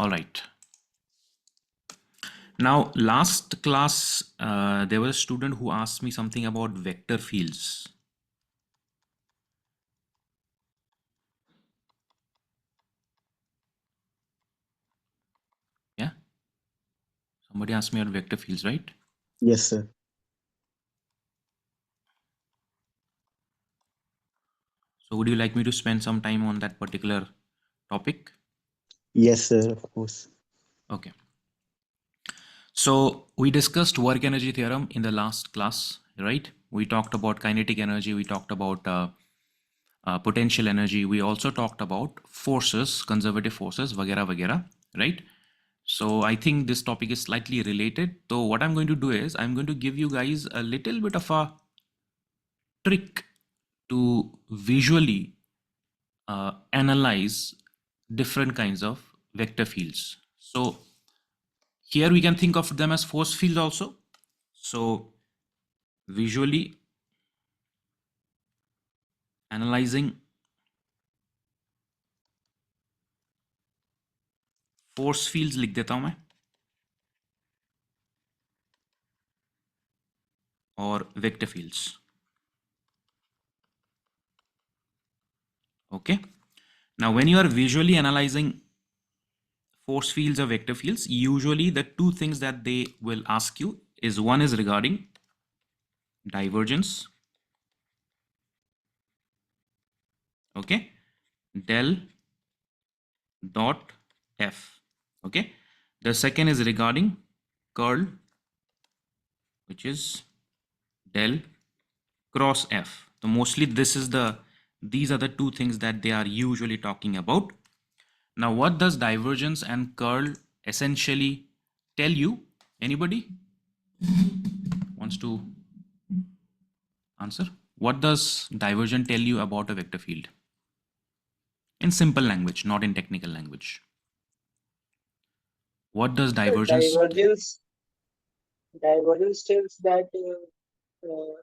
All right. Now, last class, there was a student who asked me something about vector fields. Yeah. Somebody asked me about vector fields, right? Yes, sir. So would you like me to spend some time on that particular topic? Yes, sir, of course. Okay. So we discussed work energy theorem in the last class, right? We talked about kinetic energy. We talked about potential energy. We also talked about forces, conservative forces, vagera, vagera, right? So I think this topic is slightly related. So what I'm going to do is I'm going to give you guys a little bit of a trick to visually analyze different kinds of vector fields. So here we can think of them as force fields also. So visually analyzing force fields लिख देता हूं मैं और vector fields. Okay. Now when you are visually analyzing force fields or vector fields, usually the two things that they will ask you is one is regarding divergence. Okay. Del dot F. Okay. The second is regarding curl, which is del cross F. So mostly these are the two things that they are usually talking about. Now, what does divergence and curl essentially tell you? Anybody wants to answer? What does divergence tell you about a vector field? In simple language, not in technical language. What does divergence? Divergence tells that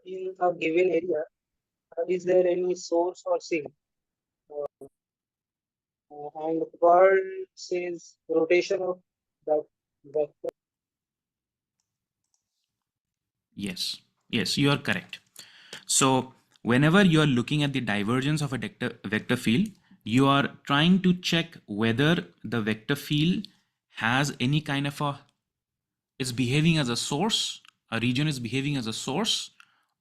in a given area, is there any source or sink? And curl says rotation of that vector. Yes, yes, you are correct. So whenever you are looking at the divergence of a vector field, you are trying to check whether the vector field has any kind of is behaving as a source, a region is behaving as a source,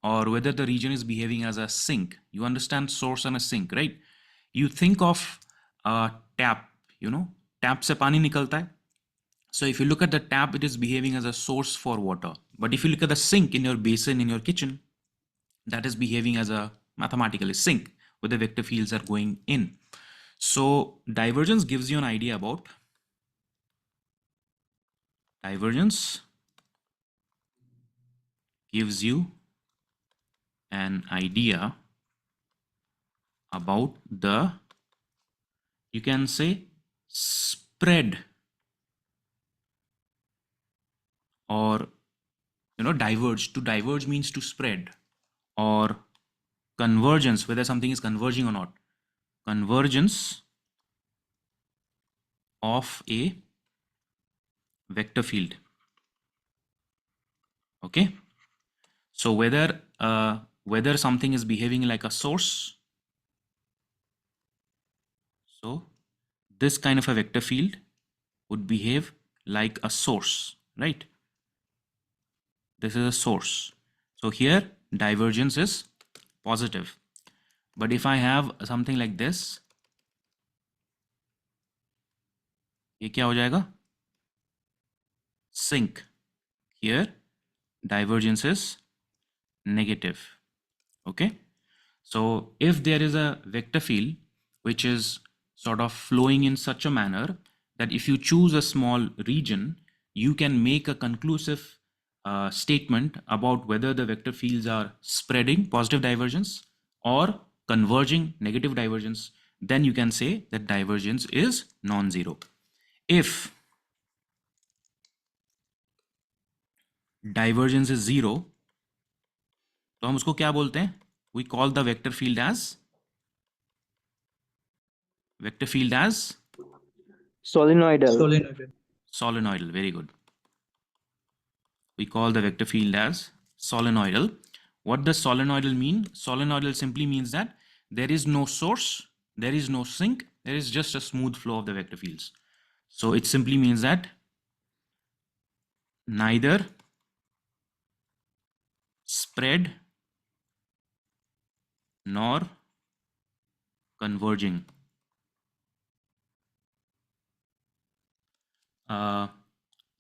or whether the region is behaving as a sink. You understand source and a sink, right? You think of a tap, tap se pani nikalta hai. So if you look at the tap, it is behaving as a source for water. But if you look at the sink in your basin in your kitchen, that is behaving as a mathematical sink where the vector fields are going in. So divergence gives you an idea about divergence gives you an idea about the, you can say, spread or diverge. To diverge means to spread, or convergence, whether something is converging or not. Convergence of a vector field. Okay, so whether something is behaving like a source, so this kind of a vector field would behave like a source, right? This is a source. So here divergence is positive. But if I have something like this, ये क्या हो जाएगा? Sink. Here divergence is negative. Okay. So if there is a vector field which is sort of flowing in such a manner that if you choose a small region, you can make a conclusive statement about whether the vector fields are spreading, positive divergence, or converging, negative divergence, then you can say that divergence is non-zero. If divergence is zero, तो हम उसको क्या बोलते हैं? We call the vector field as Solenoidal. Solenoidal. Solenoidal, very good. We call the vector field as solenoidal. What does solenoidal mean? Solenoidal simply means that there is no source, there is no sink, there is just a smooth flow of the vector fields. So it simply means that neither spread nor converging.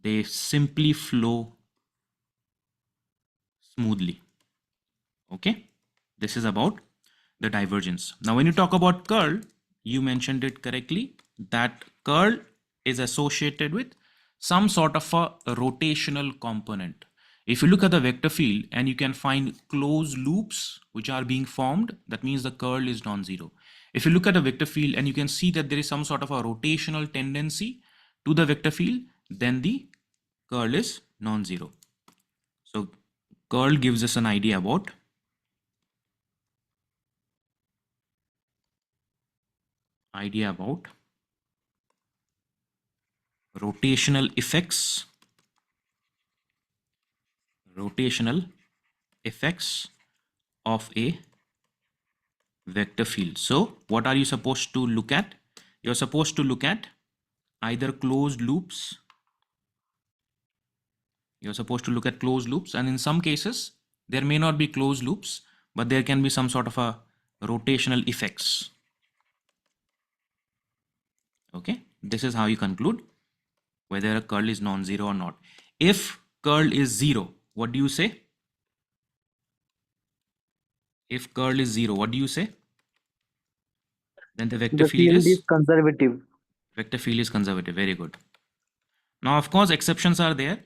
They simply flow smoothly. Okay, this is about the divergence. Now when you talk about curl, you mentioned it correctly, that curl is associated with some sort of a rotational component. If you look at the vector field and you can find closed loops which are being formed, that means the curl is non-zero. If you look at a vector field and you can see that there is some sort of a rotational tendency to the vector field, then the curl is non-zero. So curl gives us an idea about rotational effects of a vector field. So what are you supposed to look at? You're supposed to look at either closed loops. You're supposed to look at closed loops, and in some cases there may not be closed loops, but there can be some sort of a rotational effects. Okay, this is how you conclude whether a curl is non-zero or not. If curl is zero, what do you say? If curl is zero, what do you say? Then the vector The field field is is conservative. vector field is conservative. Very good. Now of course exceptions are there.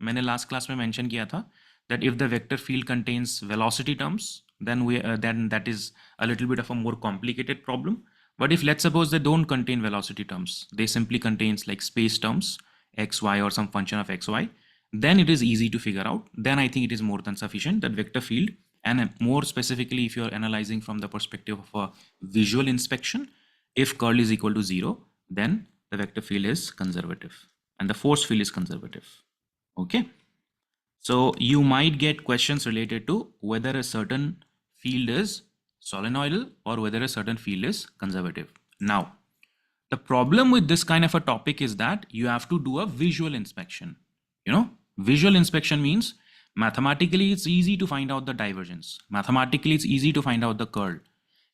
मैंने last class में mention किया था that if the vector field contains velocity terms, then that is a little bit of a more complicated problem. But if let's suppose they don't contain velocity terms, they simply contains like space terms, x, y, or some function of x, y, then it is easy to figure out. Then I think it is more than sufficient that vector field, and more specifically if you're analyzing from the perspective of a visual inspection, if curl is equal to 0, then the vector field is conservative and the force field is conservative. Okay, so you might get questions related to whether a certain field is solenoidal or whether a certain field is conservative. Now the problem with this kind of a topic is that you have to do a visual inspection. Visual inspection means mathematically it's easy to find out the divergence, mathematically it's easy to find out the curl.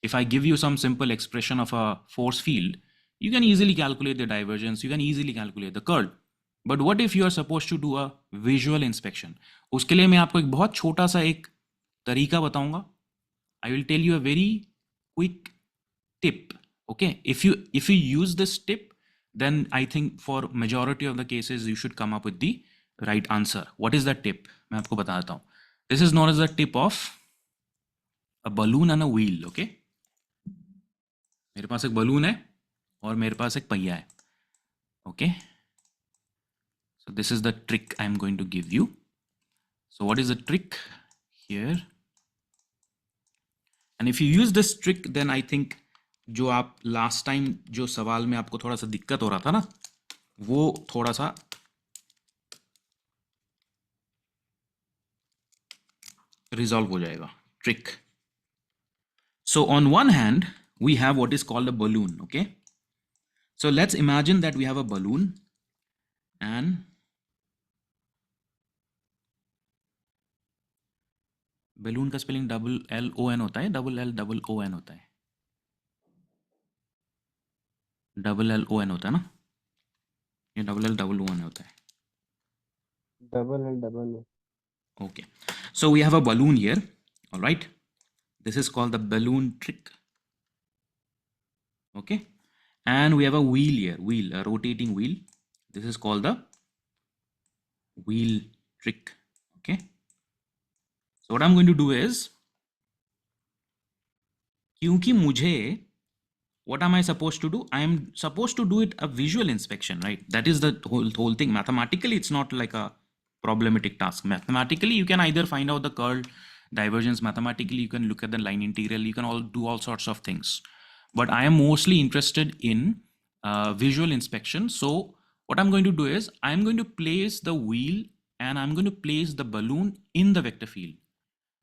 If I give you some simple expression of a force field, you can easily calculate the divergence, you can easily calculate the curl. But what if you are supposed to do a visual inspection? उसके लिए मैं आपको एक बहुत छोटा सा एक तरीका बताऊंगा. I will tell you a very quick tip. Okay, if you use this tip, then I think for majority of the cases you should come up with the right answer. What is that tip? मैं आपको बता देता हूँ. This is known as the tip of a balloon and a wheel. Okay, मेरे पास एक balloon है और मेरे पास एक पहिया है. Okay, so this is the trick I'm going to give you. So what is the trick here? And if you use this trick, then I think जो आप लास्ट टाइम जो सवाल में आपको थोड़ा सा दिक्कत हो रहा था ना, वो थोड़ा सा रिजॉल्व हो जाएगा. Trick. So on one hand we have what is called a balloon. Okay, so let's imagine that we have a balloon and balloon का स्पेलिंग LLON होता है, LLON होता है, LLON होता है ना, ये LLON होता है. Double. Okay, so we have a balloon here. All right, this is called the balloon trick. Okay, and we have a wheel here, a rotating wheel. This is called the wheel trick. Okay, so what I'm going to do is, क्योंकि मुझे, what am I supposed to do? I am supposed to do it a visual inspection, right? That is the whole thing. Mathematically it's not like a problematic task. Mathematically you can either find out the curl, divergence, mathematically you can look at the line integral, you can do all sorts of things, but I am mostly interested in visual inspection. So what I'm going to do is I'm going to place the wheel and I'm going to place the balloon in the vector field.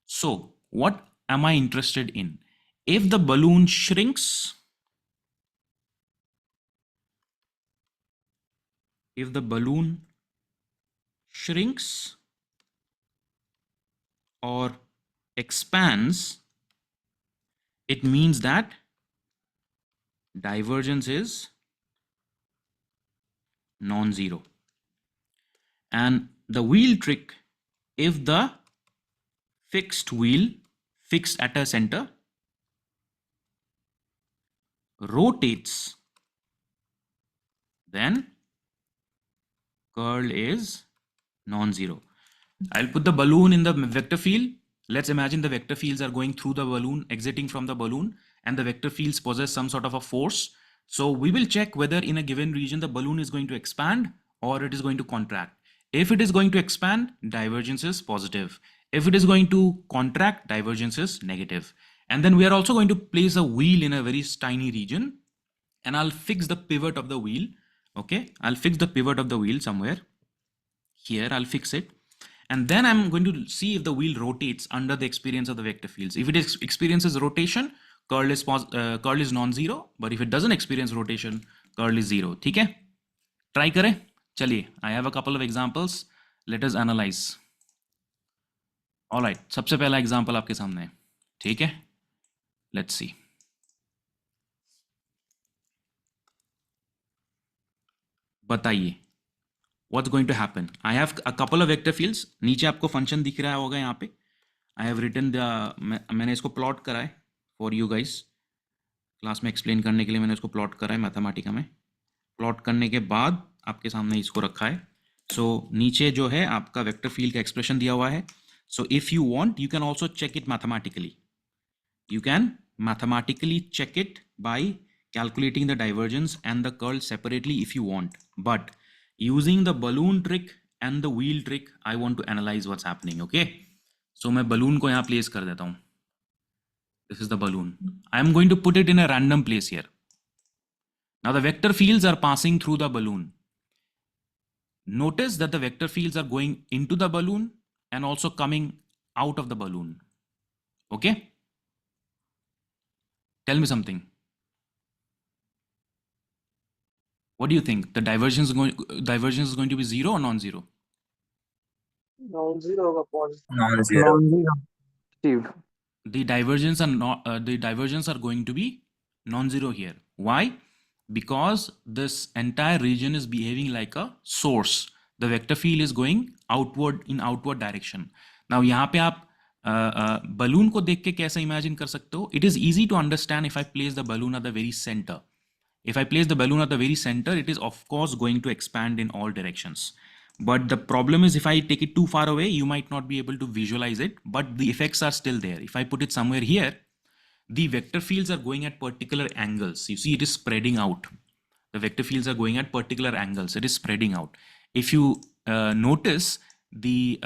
So what am I interested in? If the balloon shrinks, or expands, it means that divergence is non-zero. And the wheel trick, if the fixed wheel fixed at a center rotates, then curl is non-zero. I'll put the balloon in the vector field. Let's imagine the vector fields are going through the balloon, exiting from the balloon, and the vector fields possess some sort of a force. So we will check whether in a given region the balloon is going to expand or it is going to contract. If it is going to expand, divergence is positive. If it is going to contract, divergence is negative. And then we are also going to place a wheel in a very tiny region, and I'll fix the pivot of the wheel. Okay, I'll fix the pivot of the wheel somewhere here. I'll fix it. And then I'm going to see if the wheel rotates under the experience of the vector fields. If it experiences rotation, curl is non-zero. But if it doesn't experience rotation, curl is zero. ठीक है? Try करें. चलिए. I have a couple of examples. Let us analyze. All right. सबसे पहला example आपके सामने है. ठीक है? Let's see. बताइए. What's going to happen? I have a couple of vector fields. नीचे आपको function दिख रहा होगा यहाँ पे. I have written मैंने इसको plot करा है for you guys. क्लास में explain करने के लिए मैंने इसको plot करा है मैथमेटिका में. Plot करने के बाद आपके सामने इसको रखा है. So नीचे जो है आपका vector field का expression दिया हुआ है. So if you want, you can also check it mathematically. You can mathematically check it by calculating the divergence and the curl separately if you want. But using the balloon trick and the wheel trick, I want to analyze what's happening. Okay, so मैं balloon को यहाँ place कर देता हूँ. This is the balloon. I am going to put it in a random place here. Now the vector fields are passing through the balloon. Notice that the vector fields are going into the balloon and also coming out of the balloon. Okay, tell me something. What do you think? The divergence is going to be zero or non-zero? Non-zero होगा, positive. Non-zero. Non-zero. The divergence are not. The divergence are going to be non-zero here. Why? Because this entire region is behaving like a source. The vector field is going outward in outward direction. Now यहाँ पे आप balloon को देख के कैसे imagine कर सकते हो? It is easy to understand if I place the balloon at the very center. If I place the balloon at the very center, it is of course going to expand in all directions. But the problem is if I take it too far away, you might not be able to visualize it, but the effects are still there. If I put it somewhere here, the vector fields are going at particular angles. You see, it is spreading out. The vector fields are going at particular angles. It is spreading out. If you notice the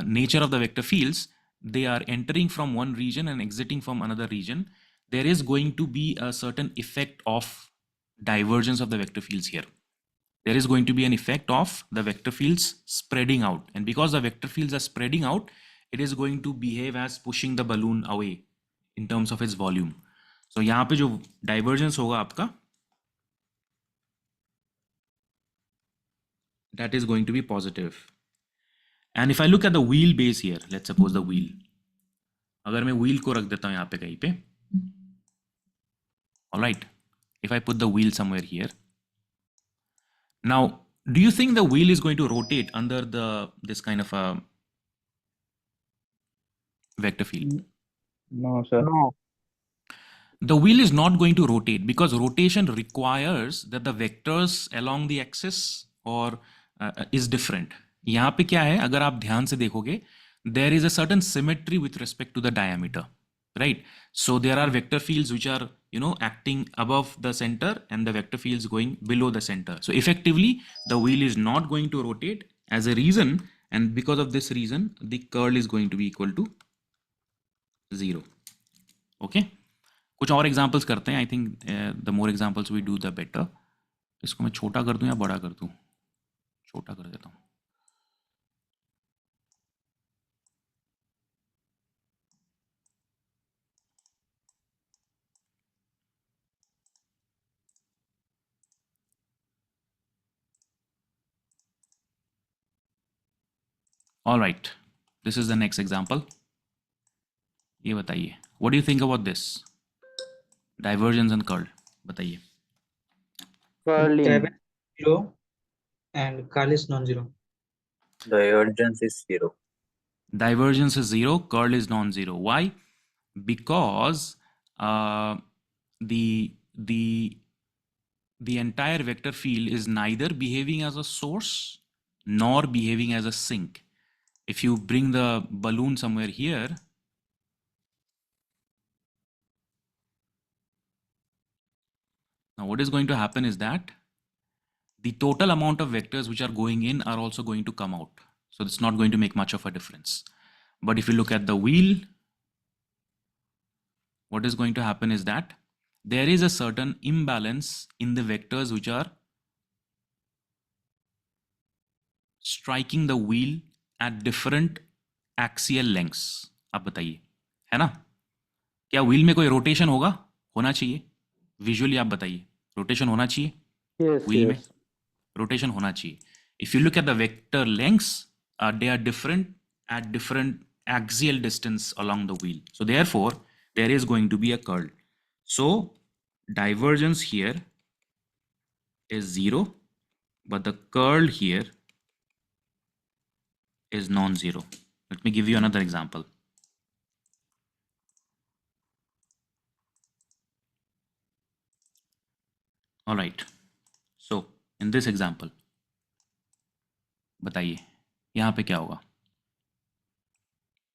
nature of the vector fields, they are entering from one region and exiting from another region. There is going to be a certain effect of divergence of the vector fields here. There is going to be an effect of the vector fields spreading out. And because the vector fields are spreading out, it is going to behave as pushing the balloon away in terms of its volume. So यहाँ पे जो divergence होगा आपका, that is going to be positive. And if I look at the wheel base here, let's suppose the wheel. अगर मैं wheel को रख देता हूँ यहाँ पे कहीं पे. All right. If I put the wheel somewhere here. Now, do you think the wheel is going to rotate under this kind of a vector field? No, sir. No. The wheel is not going to rotate because rotation requires that the vectors along the axis or is different. यहाँ पे क्या है, अगर आप ध्यान से देखोगे, there is a certain symmetry with respect to the diameter, right? So there are vector fields which are, acting above the center and the vector fields going below the center. So effectively, the wheel is not going to rotate as a reason, and because of this reason, the curl is going to be equal to 0. Okay. कुछ और examples करते हैं. I think the more examples we do the better. इसको मैं छोटा कर दूं या बड़ा कर दूं? छोटा कर देता हूं. All right, this is the next example. ये बताइए, what do you think about this divergence and curl? बताइए. Curling. Divergence is 0 and curl is non-zero. Divergence is 0. Divergence is 0, curl is non-zero. Why? Because the the entire vector field is neither behaving as a source nor behaving as a sink. If you bring the balloon somewhere here, now what is going to happen is that the total amount of vectors which are going in are also going to come out. So it's not going to make much of a difference. But if you look at the wheel, what is going to happen is that there is a certain imbalance in the vectors which are striking the wheel at different axial lengths. आप बताइए, है ना? क्या wheel में कोई rotation होगा? होना चाहिए. विजुअली आप बताइए, रोटेशन होना चाहिए Yes, व्हील में? yes. रोटेशन होना चाहिए. If you look at the vector lengths, they are different at different axial distance along the wheel. So therefore, there is going to be a curl. So divergence here is 0, but the curl here is non-zero. Let me give you another example. All right. So in this example, बताइए यहाँ पे क्या होगा?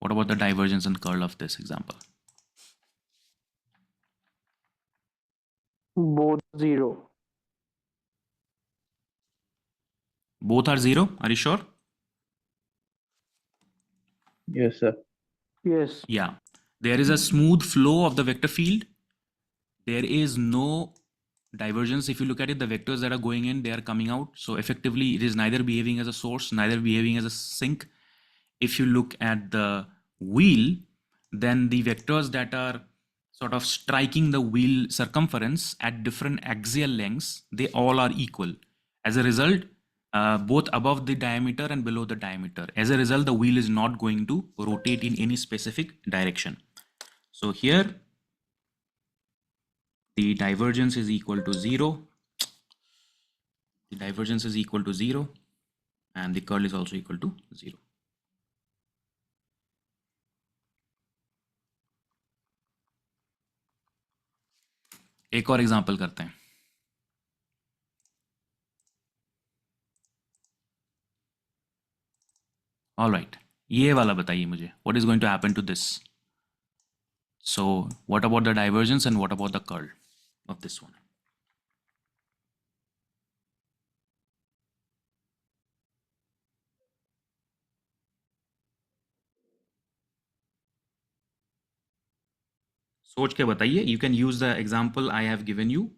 What about the divergence and curl of this example? Both 0. Both are 0. Are you sure? Yes, sir. Yes. Yeah. There is a smooth flow of the vector field. There is no divergence. If you look at it, the vectors that are going in, they are coming out. So effectively, it is neither behaving as a source, neither behaving as a sink. If you look at the wheel, then the vectors that are sort of striking the wheel circumference at different axial lengths, they all are equal. As a result, both above the diameter and below the diameter. As a result, the wheel is not going to rotate in any specific direction. So here, the divergence is equal to 0. The divergence is equal to 0, and the curl is also equal to 0. एक और example करते हैं. All right, ये वाला बताइए मुझे, what is going to happen to this? So what about the divergence and what about the curl of this one? सोच के बताइए. You can use the example I have given you,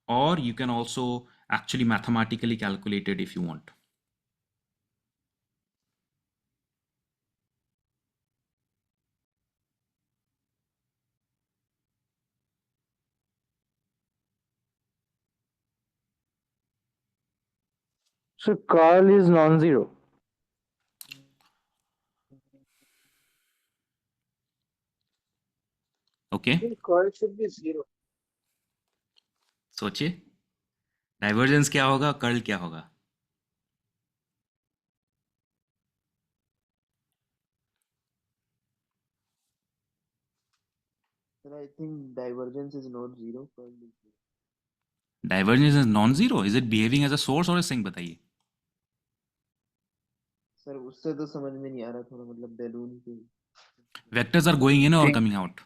और you can also actually mathematically calculate it if you want. So curl is non-zero. Okay, I think curl should be 0. सोचिए, divergence क्या होगा, curl क्या होगा? Sir, I think divergence is not 0, curl is 0. Divergence is non zero. Is it behaving as a source or a sink? बताइए. Sir उससे तो समझ में नहीं आ रहा थोड़ा मतलब बैलून के वेक्टर्स आर गोइंग इन और Sink. Coming out.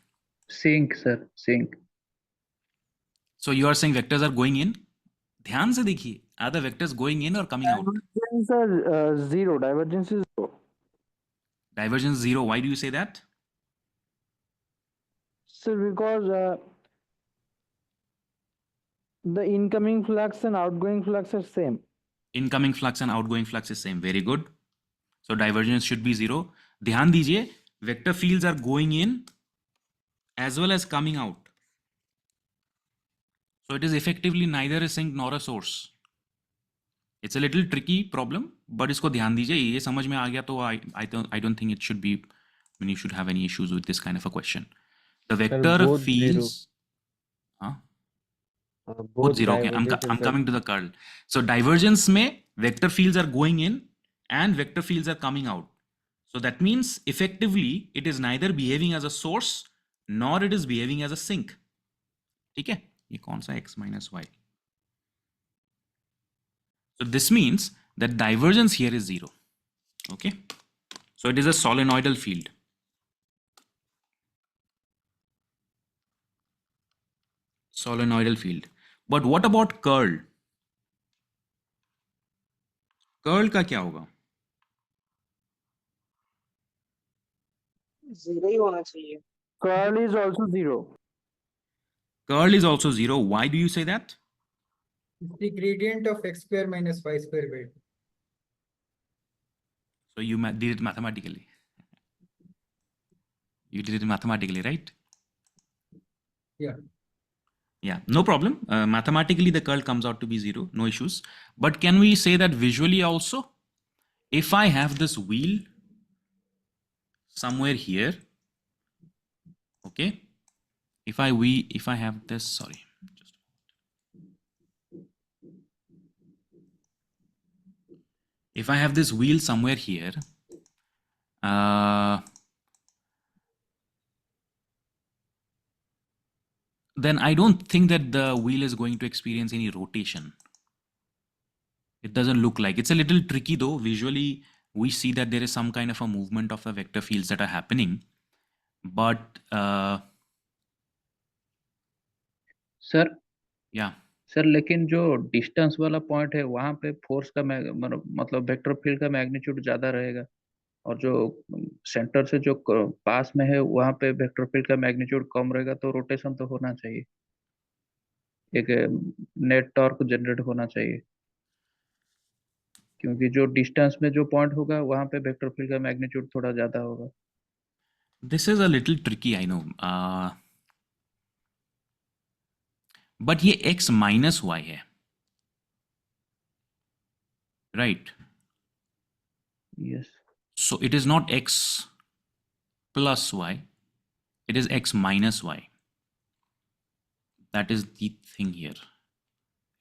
Sink, sir. Sink. So you are saying vectors are going in? ध्यान से देखिए, are the vectors going in or coming out? Divergence are 0. Divergence is 0. Divergence 0. Why do you say that? So because The incoming flux and outgoing flux are same. Incoming flux and outgoing flux is same. Very good. So divergence should be 0. ध्यान दीजिए, vector fields are going in as well as coming out. So it is effectively neither a sink nor a source. It's a little tricky problem, but इसको ध्यान दीजिए, ये समझ में आ गया तो I don't think it should be, I mean, you should have any issues with this kind of a question. The vector both fields, zero. both Both 0. Okay, I'm divergence and coming to the curl. So divergence में vector fields are going in and vector fields are coming out. So that means effectively it is neither behaving as a source nor it is behaving as a sink. ठीक है, ये कौन सा x minus y? So this means that divergence here is 0. Okay, so it is a solenoidal field. Solenoidal field. But what about curl? Curl का क्या होगा? Zero ही होना चाहिए. Curl is also 0. Curl is also 0. Why do you say that? It's the gradient of x square minus y square by 2. So you did it mathematically. You did it mathematically, right? Yeah. Yeah, no problem. Mathematically, the curl comes out to be 0. No issues. But can we say that visually also? If I have this wheel somewhere here, okay? If I have this, sorry. Just if I have this wheel somewhere here, then I don't think that the wheel is going to experience any rotation. It doesn't look like. It's a little tricky though. Visually, we see that there is some kind of a movement of the vector fields that are happening. But, sir yeah. Sir लेकिन जो distance वाला point है वहां पे force का मतलब vector field का magnitude ज्यादा रहेगा और जो सेंटर से जो पास में है वहां पे वेक्टर फील्ड का मैग्नीट्यूड कम रहेगा तो रोटेशन तो होना चाहिए, एक नेट टॉर्क जनरेट होना चाहिए क्योंकि जो डिस्टेंस में जो पॉइंट होगा वहां पे वेक्टर फील्ड का मैग्नीट्यूड थोड़ा ज्यादा होगा. This is a little tricky, I know. But ये x minus y है. Right. Yes. So it is not x plus y. It is x minus y. That is the thing here.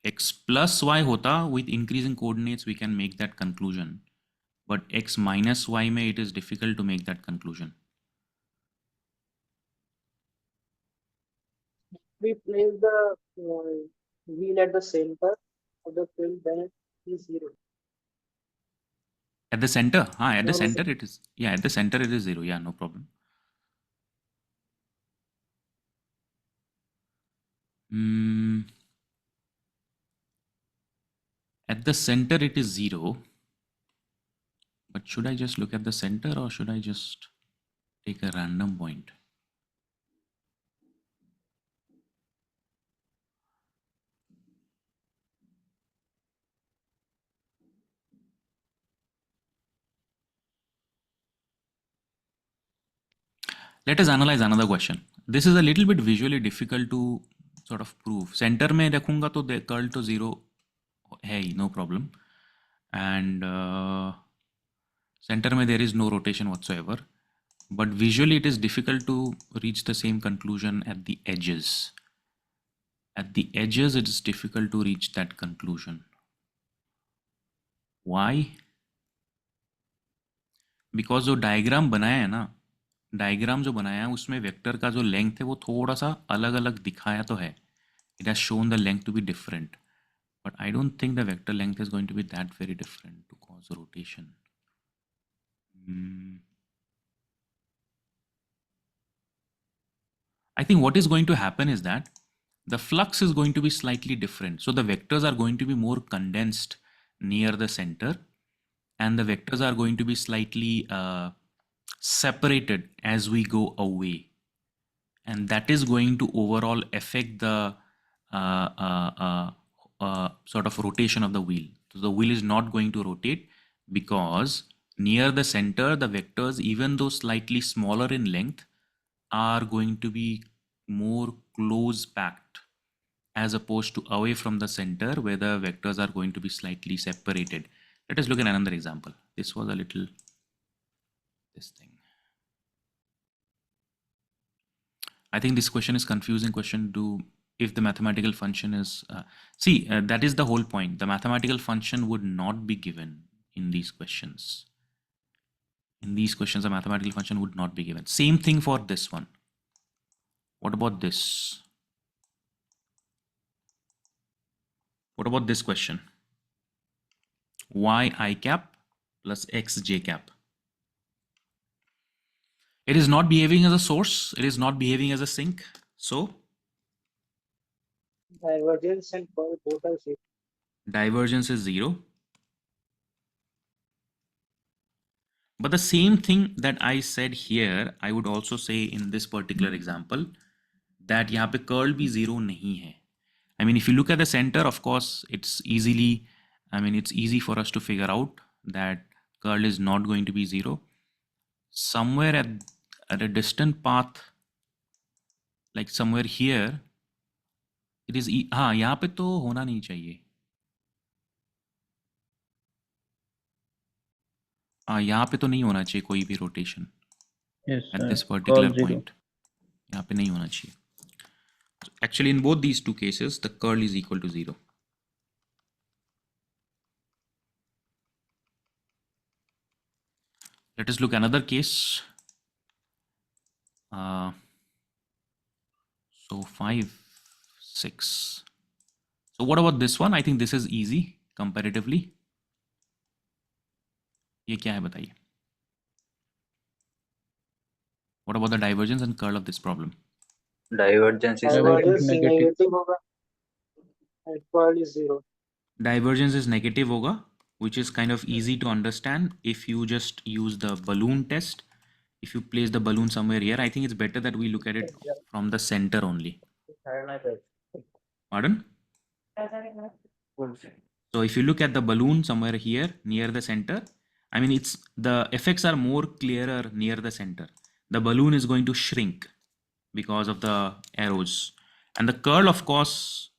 X plus y hota, with increasing coordinates, we can make that conclusion. But x minus y mein, it is difficult to make that conclusion. We place the wheel at the center of the field, then it is 0. At the center? At the No, center it is. Yeah, at the center it is 0. Yeah, no problem. At the center it is 0. But should I just look at the center or should I just take a random point? Let us analyze another question. This is a little bit visually difficult to sort of prove. Center में रखूंगा तो curl to 0 है ही, no problem. And center में there is no rotation whatsoever. But visually it is difficult to reach the same conclusion at the edges. At the edges it is difficult to reach that conclusion. Why? Because जो diagram बनाया है ना, diagram जो बनाया है उसमें vector का जो लेंथ है वो थोड़ा सा अलग अलग दिखाया तो है. It has shown the length to be different, but I don't think the vector length is going to be that very different to cause rotation. I think what is going to happen is that the flux is going to be slightly different. So the vectors are going to be more condensed near the center, and the vectors are going to be slightly separated as we go away, and that is going to overall affect the sort of rotation of the wheel. So the wheel is not going to rotate because near the center, the vectors, even though slightly smaller in length, are going to be more close packed as opposed to away from the center where the vectors are going to be slightly separated. Let us look at another example. This was a little, this thing. I think this question is confusing question to if the mathematical function is, that is the whole point. The mathematical function would not be given in these questions. In these questions, the mathematical function would not be given. Same thing for this one. What about this? What about this question? Y I cap plus X J cap. It is not behaving as a source. It is not behaving as a sink. So Divergence and curl both are zero. divergence is 0. But the same thing that I said here, I would also say in this particular example, that यहाँ पे curl भी 0 नहीं है. I mean, if you look at the center, of course, it's easy for us to figure out that curl is not going to be 0. Somewhere at a distant path, like somewhere here, it is, हाँ, यहाँ पे तो होना नहीं चाहिए. यहाँ पे तो नहीं होना चाहिए कोई भी rotation Yes, at this curl particular 0. point. यहाँ पे नहीं होना चाहिए. So actually, in both these two cases, the curl is equal to 0. Let us look another case. So 5, 6. So what about this one? I think this is easy comparatively. ये क्या है बताइए? What about the divergence and curl of this problem? Divergence is Divergence negative. negative होगा and curl is zero. Divergence is negative होगा, which is kind of easy to understand if you just use the balloon test. If you place the balloon somewhere here, I think it's better that we look at it from the center only. Pardon? So if you look at the balloon somewhere here near the center, I mean, it's the effects are more clearer near the center. The balloon is going to shrink because of the arrows, and the curl, of course,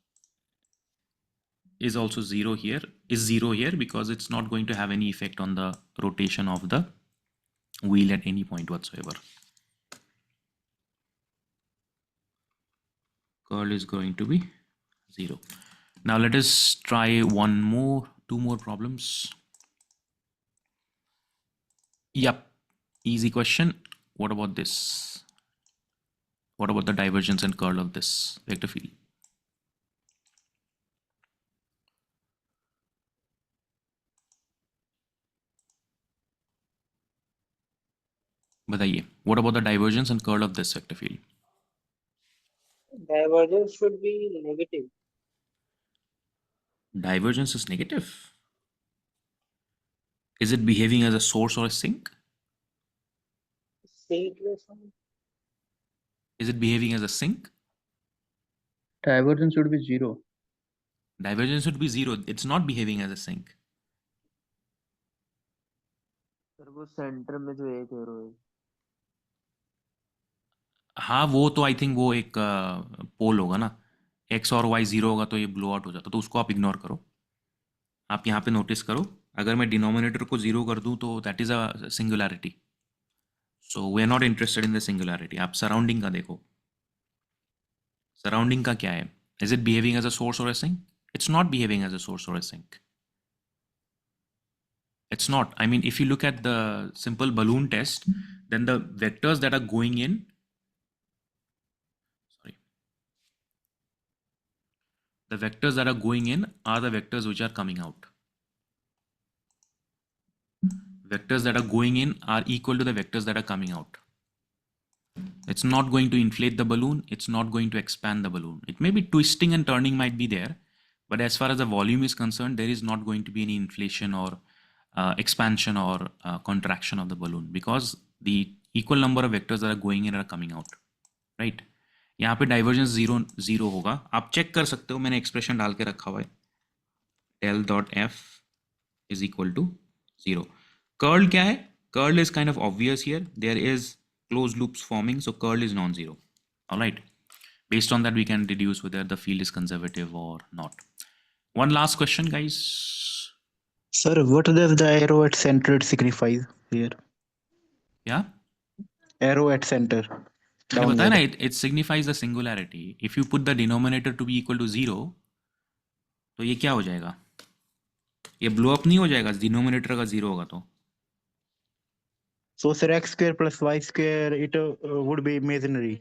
is also zero here because it's not going to have any effect on the rotation of the wheel at any point whatsoever. Curl is going to be 0. Now let us try two more problems. Yep, easy question. What about this? What about the divergence and curl of this vector field? बताइए, what about the divergence and curl of this vector field? Divergence should be negative. Divergence is negative. Is it behaving as a source or a sink? Sink relation. Is it behaving as a sink? Divergence should be 0. Divergence would be 0. It's not behaving as a sink. Sir वो centre में जो एक arrow है हाँ, वो तो I think वो एक पोल होगा ना. x और y 0 होगा तो ये ब्लो आउट हो जाता, तो उसको आप इग्नोर करो. आप यहाँ पे नोटिस करो, अगर मैं डिनोमिनेटर को 0 कर दूं तो that is a singularity. So we are not interested in the singularity. आप सराउंडिंग का देखो. सराउंडिंग का क्या है? Is it behaving as a source or a sink? It's not behaving as a source or a sink. It's not. I mean, if you look at the simple balloon test, then the vectors that are going in, the vectors that are going in are the vectors which are coming out. Vectors that are going in are equal to the vectors that are coming out. It's not going to inflate the balloon. It's not going to expand the balloon. It may be twisting and turning might be there, but as far as the volume is concerned, there is not going to be any inflation or expansion or contraction of the balloon because the equal number of vectors that are going in are coming out, right? यहाँ पे divergence zero zero होगा, आप check कर सकते हो, मैंने expression डाल के रखा हुआ है, del dot F is equal to zero. Curl क्या है? Curl is kind of obvious here, there is close loops forming, so curl is non zero. Alright, based on that we can deduce whether the field is conservative or not. One last question, guys. Sir, what does the arrow at center signify here? Yeah, Arrow at center. मैंने Down बताया ना, arrow. it signifies the singularity. If you put the denominator to be equal to zero, तो ये क्या हो जाएगा? ये blow up नहीं हो जाएगा डिनोमिनेटर का जीरो होगा तो। So, sir, x square plus y square, it would be imaginary.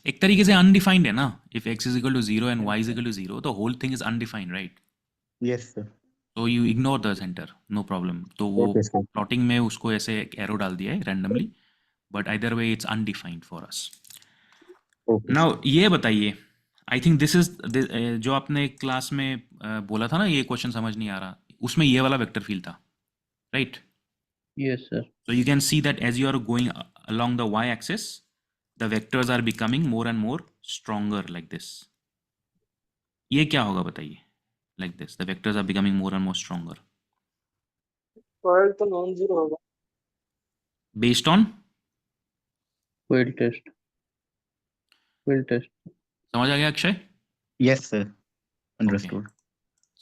एक तरीके से undefined है ना, if x is equal to zero and y is equal to zero, the whole thing is undefined, right? Yes, sir. So you ignore the center, no problem. तो वो Okay, sir. plotting में उसको ऐसे एक arrow डाल दिया है randomly, but either way it's undefined for us. Okay. Now ये बताइए, आई थिंक दिस इज जो आपने क्लास में बोला था ना, ये क्वेश्चन समझ नहीं आ रहा, उसमें ये वाला वेक्टर फील्ड था, right? Yes, sir. So you can see that as you are going along the y-axis, the vectors are becoming more and more stronger like this. ये क्या होगा बताइए? Like this, the vectors are becoming more and more stronger. Curl तो non zero होगा। Based on, Field test. Field test. समझ आ गया Akshay? Yes, sir. Understood.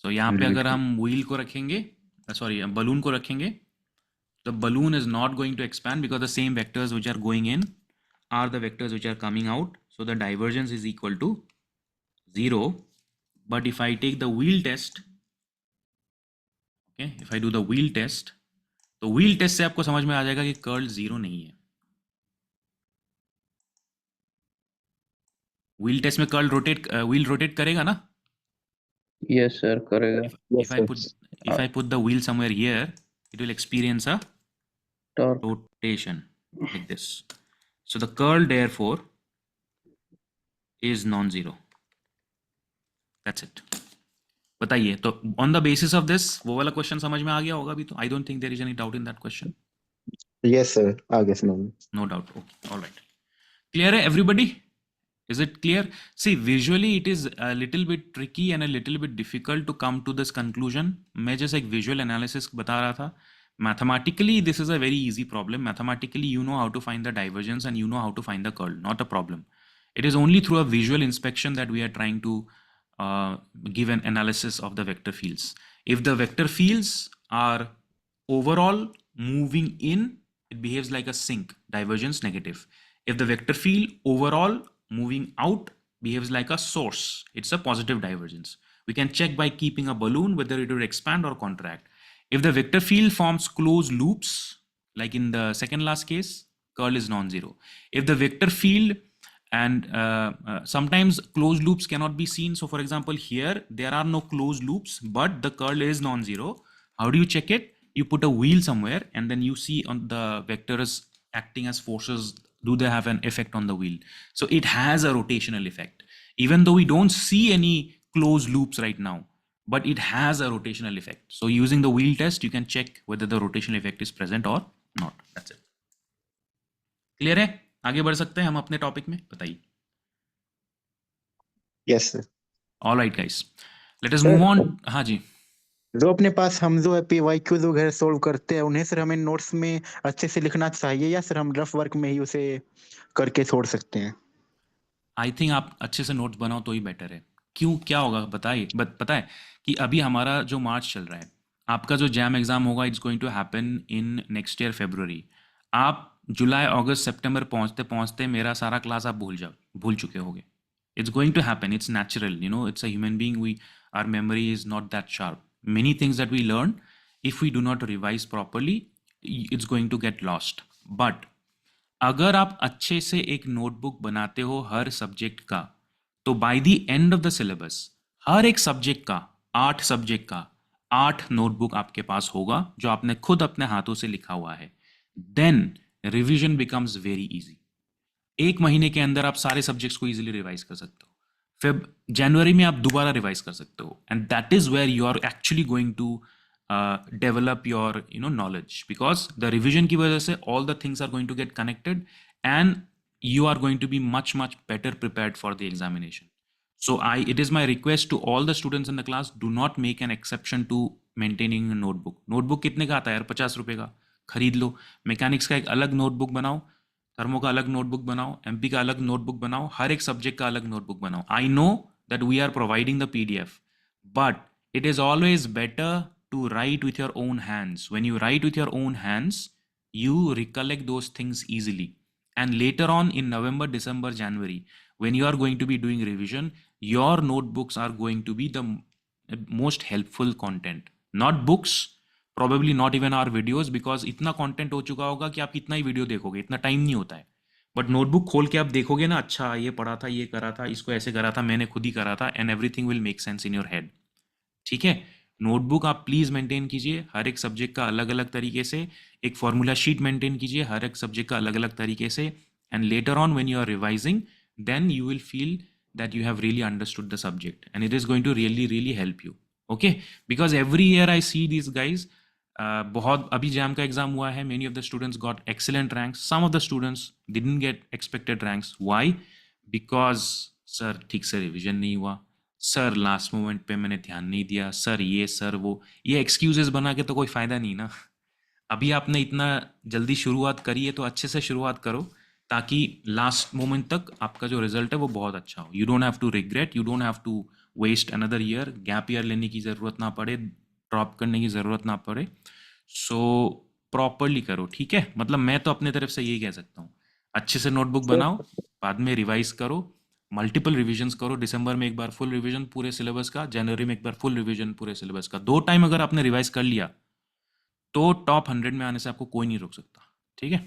So यहाँ पे अगर हम wheel को रखेंगे, sorry, balloon को रखेंगे, the balloon is not going to expand because the same vectors which are going in are the vectors which are coming out. So the divergence is equal to 0. But if I take the wheel test, okay, if I do the wheel test, तो wheel test से आपको समझ में आ जाएगा कि curl zero नहीं है। wheel test में कर्ल रोटेट wheel रोटेट करेगा ना? Yes, sir. करेगा. Yes, If I put the wheel somewhere here, it will experience a Torque. rotation like this. So the curl therefore is non-zero. That's it. बताइए, तो on the basis of this वो वाला question समझ में आ गया होगा अभी तो? I don't think there is any doubt in that question. Yes, sir. I guess no. No doubt. Okay. All right. Clear है everybody? Is it clear? See, visually it is a little bit tricky and a little bit difficult to come to this conclusion. मैं जैसे एक visual analysis बता रहा था. Mathematically, this is a very easy problem. Mathematically, you know how to find the divergence and you know how to find the curl. Not a problem. It is only through a visual inspection that we are trying to give an analysis of the vector fields. If the vector fields are overall moving in, it behaves like a sink, divergence negative. If the vector field overall moving out behaves like a source, it's a positive divergence. We can check by keeping a balloon whether it will expand or contract. If the vector field forms closed loops, like in the second last case, curl is non-zero. If the vector field and sometimes closed loops cannot be seen. So for example, here there are no closed loops, but the curl is non-zero. How do you check it? You put a wheel somewhere and then you see on the vectors acting as forces. Do they have an effect on the wheel? So it has a rotational effect. Even though we don't see any closed loops right now, but it has a rotational effect. So using the wheel test, you can check whether the rotational effect is present or not. That's it. Clear है? आगे बढ़ सकते हैं हम अपने topic में, बताइए। Yes, sir. All right, guys. Let us move on. हाँ जी। जो अपने पास हम जो है PYQ जो है सोल्व करते हैं उन्हें सर हमें नोट्स में अच्छे से लिखना चाहिए या सर हम रफ वर्क में ही उसे करके छोड़ सकते हैं? आई थिंक आप अच्छे से नोट्स बनाओ तो ही बेटर है। क्यों, क्या होगा बताइए। पता है कि अभी हमारा जो मार्च चल रहा है, आपका जो जैम एग्जाम होगा, it's going to happen in next year February. आप जुलाई अगस्त सितंबर पहुंचते पहुंचते मेरा सारा क्लास आप भूल चुके होगे. It's going to happen. It's natural. You know, it's a human being. Our memory is not that sharp. Many things that we learn, if we do not revise properly, it's going to get lost. But अगर आप अच्छे से एक notebook बनाते हो हर subject का, तो by the end of the syllabus हर एक सब्जेक्ट का 8 सब्जेक्ट का 8 नोटबुक आपके पास होगा जो आपने खुद अपने हाथों से लिखा हुआ है. Then revision becomes very easy. 1 महीने के अंदर आप सारे सब्जेक्ट्स को इजीली रिवाइज कर सकते हो. फिर जनवरी में आप दोबारा रिवाइज कर सकते हो. And that is where you are actually going to develop your knowledge, because the revision की वजह से all the things are going to get connected and you are going to be much better prepared for the examination. So it is my request to all the students in the class, do not make an exception to maintaining a notebook. Notebook कितने का आता है यार? 50 रुपए का खरीद लो. Mechanics का एक अलग नोटबुक बनाओ, थर्मो का अलग नोटबुक बनाओ, एमपी का अलग नोटबुक बनाओ, हर एक सब्जेक्ट का अलग नोटबुक बनाओ. I know that we are providing the PDF, but it is always better to write with your own hands. When you write with your own hands, you recollect those things easily. And later on in November, December, January, when you are going to be doing revision, your notebooks are going to be the most helpful content. Not books, probably not even our videos, because इतना content हो चुका होगा कि आप कितना ही video देखोगे, इतना time नहीं होता है. बट नोटबुक खोल के आप देखोगे ना, अच्छा ये पढ़ा था, ये करा था, इसको ऐसे करा था, मैंने खुद ही करा था, and everything will make sense in your head. ठीक है. नोटबुक आप प्लीज़ मेंटेन कीजिए, हर एक सब्जेक्ट का अलग अलग तरीके से. एक फॉर्मूला शीट मेंटेन कीजिए हर एक सब्जेक्ट का अलग अलग तरीके से. And later on when you are revising, then you will feel that you have really understood the subject, and it is going to really help you. Okay, because every year I see these guys, बहुत अभी jam का exam हुआ है, many of the students got excellent ranks, some of the students didn't get expected ranks. Why? Because sir ठीक से revision नहीं हुआ, sir last moment पे मैंने ध्यान नहीं दिया, सर ये सर वो. ये एक्सक्यूजेस बना के तो कोई फ़ायदा नहीं ना. अभी आपने इतना जल्दी शुरुआत करी है तो अच्छे से शुरुआत करो, ताकि लास्ट मोमेंट तक आपका जो रिजल्ट है वो बहुत अच्छा हो. You don't have to regret, you don't have to waste another year, gap year लेने की ज़रूरत ना पड़े, ड्रॉप करने की ज़रूरत ना पड़े. सो प्रॉपरली करो. ठीक है, मतलब मैं तो अपने तरफ से यही कह सकता हूँ, अच्छे से नोटबुक बनाओ, बाद में रिवाइज करो, मल्टीपल रिविजन्स करो. दिसंबर में एक बार फुल रिवीजन पूरे सिलेबस का, जनवरी में एक बार फुल रिवीजन पूरे सिलेबस का. 2 टाइम अगर आपने रिवाइज कर लिया तो टॉप 100 में आने से आपको कोई नहीं रोक सकता. ठीक है.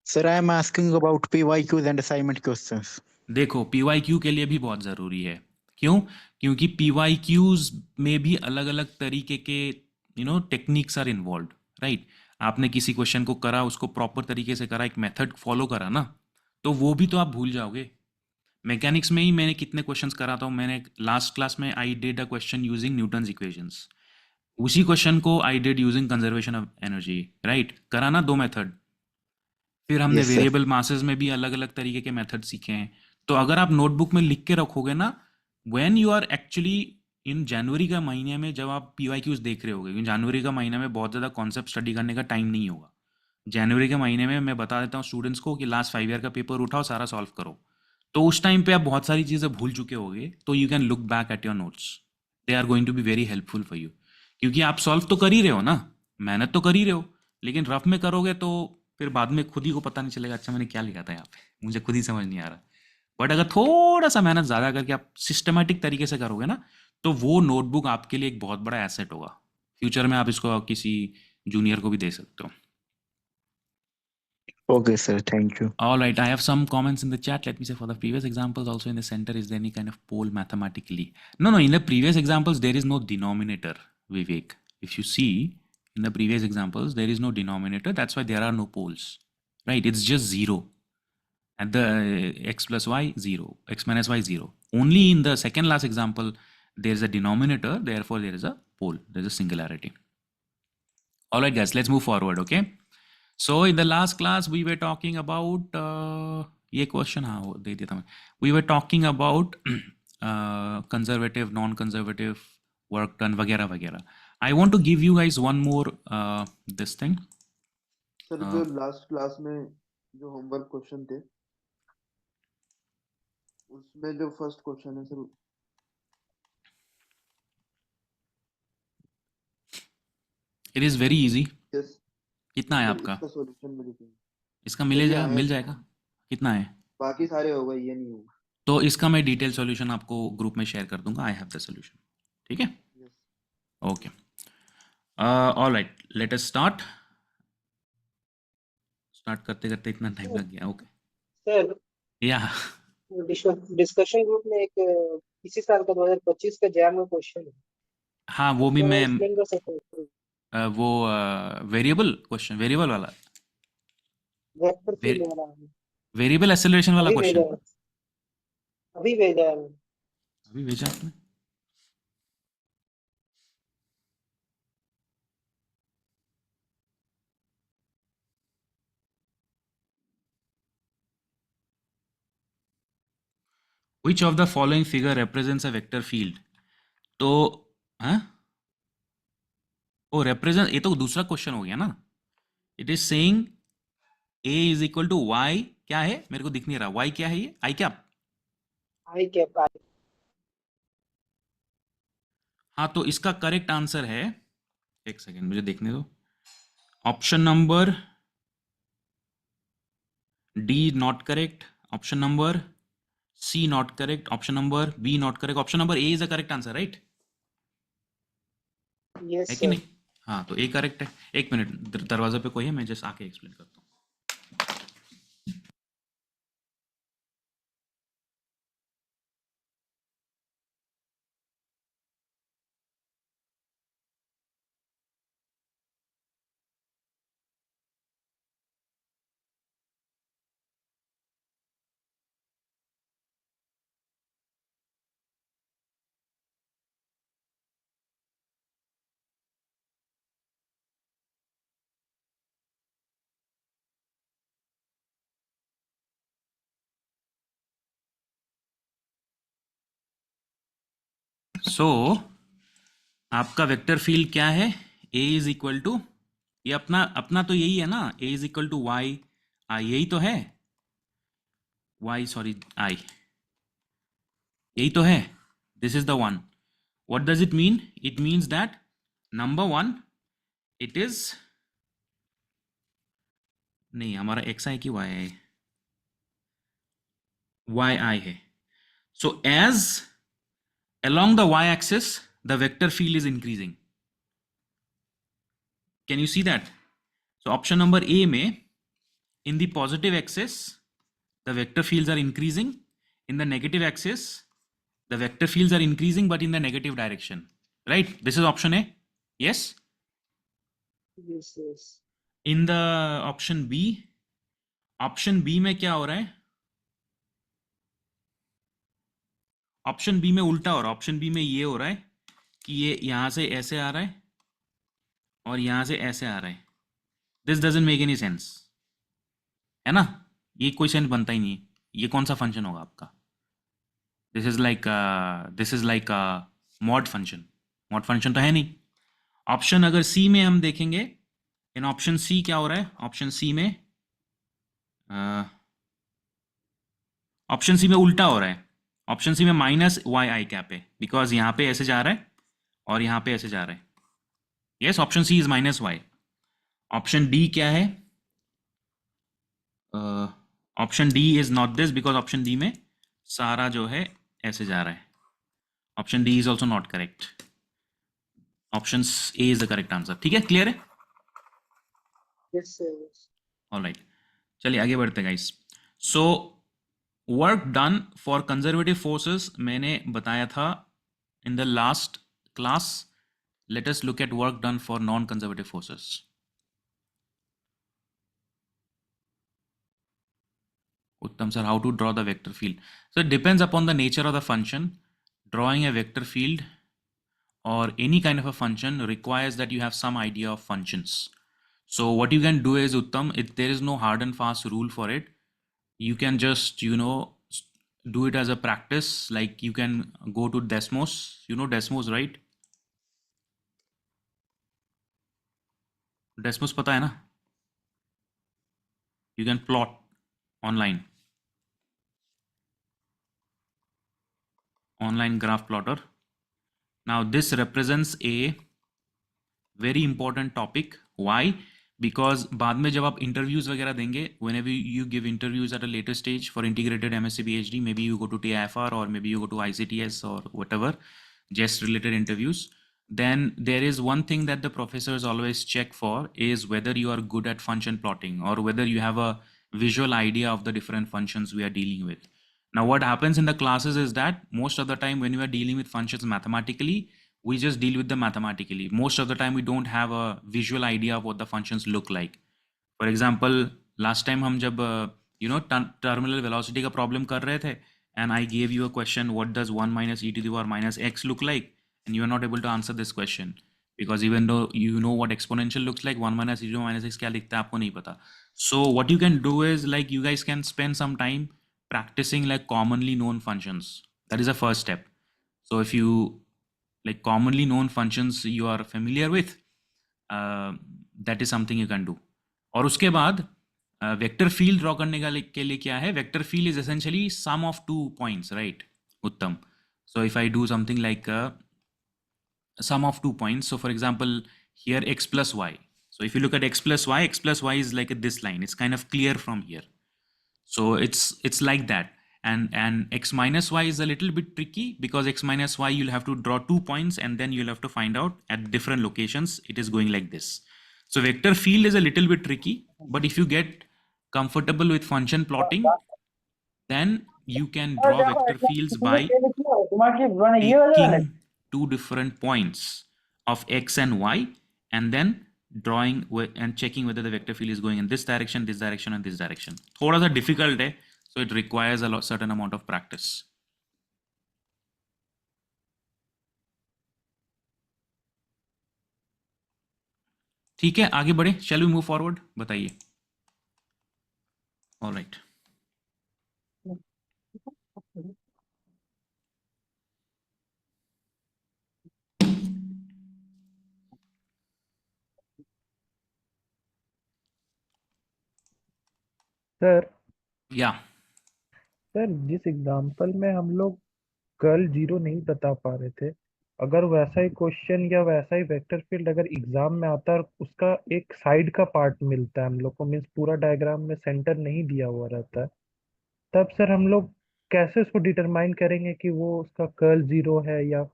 Sir, I am asking about PYQs and assignment questions. देखो PYQ के लिए भी बहुत ज़रूरी है. क्यों? क्योंकि PYQs में भी अलग अलग तरीके के टेक्निक्स आर इन्वॉल्व. राइट. आपने किसी क्वेश्चन को करा, उसको प्रॉपर तरीके से करा, एक मेथड फॉलो करा ना, तो वो भी तो आप भूल जाओगे. मैकेनिक्स में ही मैंने कितने क्वेश्चंस कराता हूँ. मैंने लास्ट क्लास में I did a question using Newton's equations. उसी क्वेश्चन को I did using conservation of energy. Right. करा ना 2 मेथड. फिर हमने Yes, sir. वेरिएबल मासेस में भी अलग अलग तरीके के मेथड सीखे हैं. तो अगर आप नोटबुक में लिख के रखोगे ना, when you are actually in जनवरी का महीने में जब आप PYQs देख रहे होगे, क्योंकि जनवरी का महीने में बहुत ज़्यादा कॉन्सेप्ट स्टडी करने का टाइम नहीं होगा. जनवरी के महीने में मैं बता देता हूँ स्टूडेंट्स को कि लास्ट 5 ईयर का पेपर उठाओ, सारा सॉल्व करो. तो उस टाइम पे आप बहुत सारी चीज़ें भूल चुके होगे, तो you can look back at your notes. They are going to be very helpful for you. क्योंकि आप सॉल्व तो कर ही रहे हो ना, मेहनत तो कर ही रहे हो, लेकिन रफ में करोगे तो फिर बाद में खुद ही को पता नहीं चलेगा, अच्छा मैंने क्या लिखा था यहाँ पे, मुझे खुद ही समझ नहीं आ रहा. बट अगर थोड़ा सा मेहनत ज़्यादा करके आप सिस्टमेटिक तरीके से करोगे ना, तो वो नोटबुक आपके लिए एक बहुत बड़ा एसेट होगा. फ्यूचर में आप इसको किसी जूनियर को भी दे सकते हो. Okay, sir. Thank you. All right, I have some comments in the chat. Let me say, for the previous examples, also in the center, is there any kind of pole mathematically? No, in the previous examples, there is no denominator, Vivek. If you see, in the previous examples, there is no denominator. That's why there are no poles, right? It's just 0. And the x plus y, 0. X minus y, 0. Only in the second last example, there is a denominator. Therefore, there is a pole. There is a singularity. All right, guys, let's move forward, okay? So in the last class we were talking about ये question हाँ वो दे दिया था मैं. We were talking about conservative, non-conservative work done वगैरह वगैरह. I want to give you guys one more this thing. Sir जो last class में जो होमवर्क क्वेश्चन थे उसमें जो फर्स्ट क्वेश्चन है sir, It is very easy. Yes कितना है सर आपका? इसका सॉल्यूशन मिल गया. इसका ये मिलेगा, आया मिल है. जाएगा. कितना है? बाकी सारे हो गए, ये नहीं होगा. तो इसका मैं डिटेल सॉल्यूशन आपको ग्रुप में शेयर कर दूंगा. I have the solution. ठीक है. Yes okay. All right, let us start. Start करते करते इतना टाइम लग गया. ओके. सर या डिस्कशन ग्रुप में एक इसी साल का 2025 का जैम में क्वेश्चन है, हाँ वो भी तो मैं एक्सप्लेन कर सकते हैं? वो वेरिएबल क्वेश्चन, वेरिएबल वाला, वेक्टर फील्ड वाला वेरिएबल एक्सेलरेशन वाला अभी भेजा क्वेश्चन. है, अभी भेजा है. अभी भेजा आपने? Which of the following figure represents a vector field? तो हाँ ओ represent, ये तो दूसरा क्वेश्चन हो गया ना. It is saying a is equal to y. क्या है, मेरे को दिख नहीं रहा. y क्या है, ये i क्या. I cap I. हाँ, तो इसका करेक्ट आंसर है, एक सेकेंड मुझे देखने दो. Option number D not correct, option number C not correct, option number B not correct, option number A is the correct answer, right? Yes है कि sir. नहीं? हाँ, तो ए करेक्ट है. एक मिनट, दरवाजा पे कोई है, मैं जस्ट आके एक्सप्लेन करता हूँ. सो आपका वेक्टर फील्ड क्या है? ए इज इक्वल टू, ये अपना अपना तो यही है ना, ए इज इक्वल टू वाई आई, यही तो है. वाई सॉरी आई, यही तो है. This is the one. What does it mean? It means that number one, it is नहीं, हमारा एक्स आई की वाई आई, वाई आई है. So as along the y-axis the vector field is increasing. Can you see that? So option number A में, in the positive axis the vector fields are increasing, in the negative axis the vector fields are increasing but in the negative direction, right? This is option A. Yes. Yes yes. In the option B में क्या हो रहा है? Option B में उल्टा हो रहा है. ऑप्शन बी में ये हो रहा है कि ये यहां से ऐसे आ रहा है और यहां से ऐसे आ रहा है. This doesn't make any sense, है ना? ये कोई सेंस बनता ही नहीं है. ये कौन सा फंक्शन होगा आपका? This is like mod function. Mod function तो है नहीं. ऑप्शन अगर सी में हम देखेंगे, इन ऑप्शन सी क्या हो रहा है? ऑप्शन सी में उल्टा हो रहा है. ऑप्शन सी में माइनस वाई आई कैप है, बिकॉज यहाँ पे ऐसे जा रहा है और यहाँ पे ऐसे जा रहा है. Yes, option C is minus Y. Option D क्या है? Option D is not this, because option D में सारा जो है ऐसे जा रहा है. Option D is also not correct. Option A is the correct answer. ठीक है, क्लियर है? Yes sir. Yes. ऑलराइट, चलिए आगे बढ़ते हैं guys. So work done for conservative forces मैंने बताया था in the last class. Let us look at work done for non conservative forces. Uttam sir, how to draw the vector field? So it depends upon the nature of the function. Drawing a vector field or any kind of a function requires that you have some idea of functions. So what you can do is, Uttam, there is no hard and fast rule for it. You can just, do it as a practice. Like you can go to Desmos. You know Desmos, right? Desmos पता है ना? You can plot online graph plotter. Now this represents a very important topic. Why? Because बाद में जब आप interviews वगैरह देंगे, whenever you give interviews at a later stage for integrated MSc PhD, maybe you go to TIFR or maybe you go to ICTS or whatever, just related interviews, then there is one thing that the professors always check for is whether you are good at function plotting or whether you have a visual idea of the different functions we are dealing with. Now what happens in the classes is that most of the time when we are dealing with functions mathematically, we just deal with them mathematically. Most of the time we don't have a visual idea of what the functions look like. For example, last time हम जब terminal velocity का problem कर रहे थे, and I gave you a question, what does 1 minus e to the power minus x look like? And you are not able to answer this question because even though you know what exponential looks like, 1 minus e to the minus x क्या लिखता है आपको नहीं पता. So what you can do is, like, you guys can spend some time practicing like commonly known functions. That is the first step. So if you like commonly known functions you are familiar with, that is something you can do. और उसके बाद vector field draw करने के लिए क्या है? Vector field is essentially sum of two points, right Uttam? So if I do something like sum of 2 points, so for example here x plus y, so if you look at x plus y is like this line, it's kind of clear from here. So it's like that. And x minus y is a little bit tricky because x minus y you'll have to draw 2 points and then you'll have to find out at different locations it is going like this. So vector field is a little bit tricky, but if you get comfortable with function plotting, then you can draw vector fields by taking two different points of x and y and then drawing and checking whether the vector field is going in this direction, and this direction. थोड़ा सा difficult है, so it requires a certain amount of practice. ठीक है, आगे बढ़े. Shall we move forward? बताइए. All right. Sir या sir जिस एग्जांपल में हम लोग कर्ल जीरो नहीं बता पा रहे थे, अगर वैसा ही क्वेश्चन या वैसा ही वेक्टर फील्ड अगर एग्जाम में आता है और उसका एक साइड का पार्ट मिलता है हम लोग को, मीन्स पूरा डायग्राम में सेंटर नहीं दिया हुआ रहता है, तब सर हम लोग कैसे उसको डिटरमाइन करेंगे कि वो उसका कर्ल जीरो है या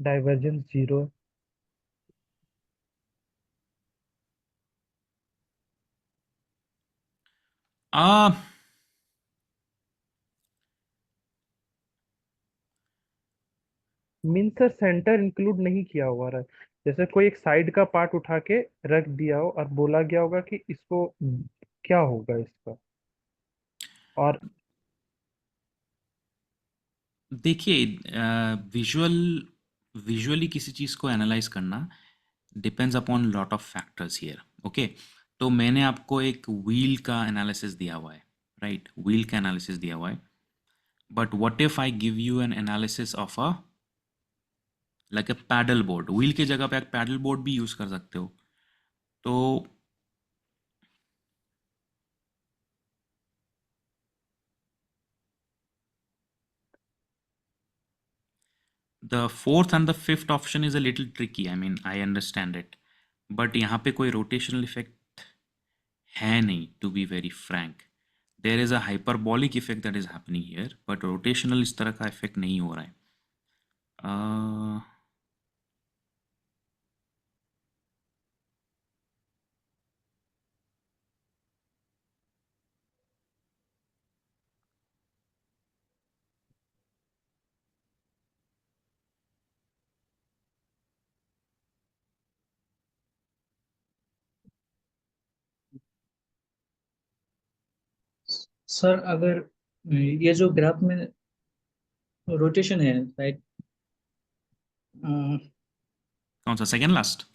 divergence zero? Mean sir centre include नहीं किया हुआ रहा, जैसे कोई एक साइड का पार्ट उठा के रख दिया हो और बोला गया होगा कि इसको क्या होगा इसका, और देखिए विजुअली किसी चीज़ को एनालाइज करना depends upon lot of factors here. Okay, तो मैंने आपको एक व्हील का एनालिसिस दिया हुआ है, राइट? व्हील का एनालिसिस दिया हुआ है. But what if I give you an analysis of a like a paddle board? Wheel की जगह पे आप पैडल बोर्ड भी यूज़ कर सकते हो. तो the fourth and the fifth option is a little tricky. I mean, I understand it, but यहाँ पे कोई rotational effect है नहीं. To be very frank, there is a hyperbolic effect that is happening here, but rotational इस तरह का effect नहीं हो रहा है. सर अगर ये जो ग्राफ में रोटेशन है, राइट? कौन सा सेकेंड लास्ट?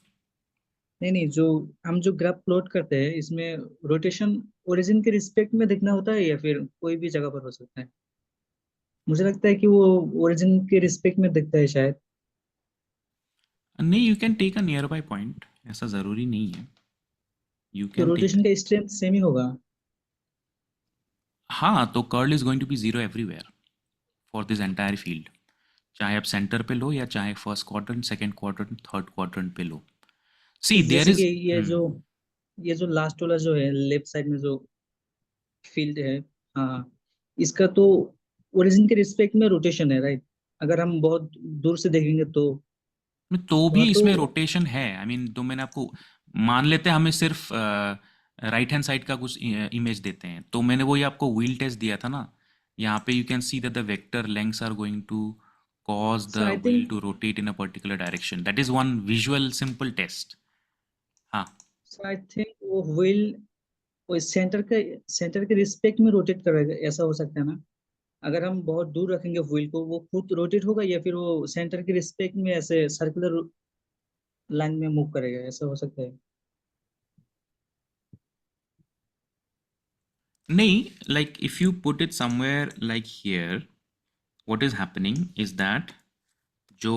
नहीं नहीं, जो हम जो ग्राफ प्लॉट करते हैं इसमें रोटेशन ओरिजिन के रिस्पेक्ट में देखना होता है या फिर कोई भी जगह पर हो सकता है? मुझे लगता है कि वो ओरिजिन के रिस्पेक्ट में दिखता है शायद. नहीं, you can take a nearby point, ऐसा ज़रूरी नहीं है. यू तो कैन टेक. रोटेशन का स्ट्रेंथ सेम ही होगा. हाँ, तो curl is going to be zero everywhere for this entire field, चाहे आप सेंटर पे लो या चाहे first quadrant, second quadrant, third quadrant पे लो. सी देयर जैसे इज कि ये जो लास्ट वाला जो है लेफ्ट साइड में जो फील्ड है, हाँ, इसका तो ओरिजिन के रिस्पेक्ट में रोटेशन है, राइट? अगर हम बहुत दूर से देखेंगे तो तो भी वहाँ तो इसमें रोटेशन है. आई मीन, तो मैंने आपको मान लेते हैं हमें सिर्फ राइट हैंड साइड का कुछ इमेज देते हैं, तो मैंने वही आपको व्हील टेस्ट दिया था ना. यहाँ पे you can see that the vector lengths are going to cause sir the I wheel think to rotate in a particular direction. That is one visual simple test. हाँ, वो व्हील वो centre के respect में rotate करेगा, ऐसा हो सकता है ना? अगर हम बहुत दूर रखेंगे व्हील को, वो खुद रोटेट होगा या फिर वो सेंटर के रिस्पेक्ट में ऐसे सर्कुलर लाइन में मूव करेगा, ऐसा हो सकता है? नहीं, like if you put it somewhere like here, what is happening is that जो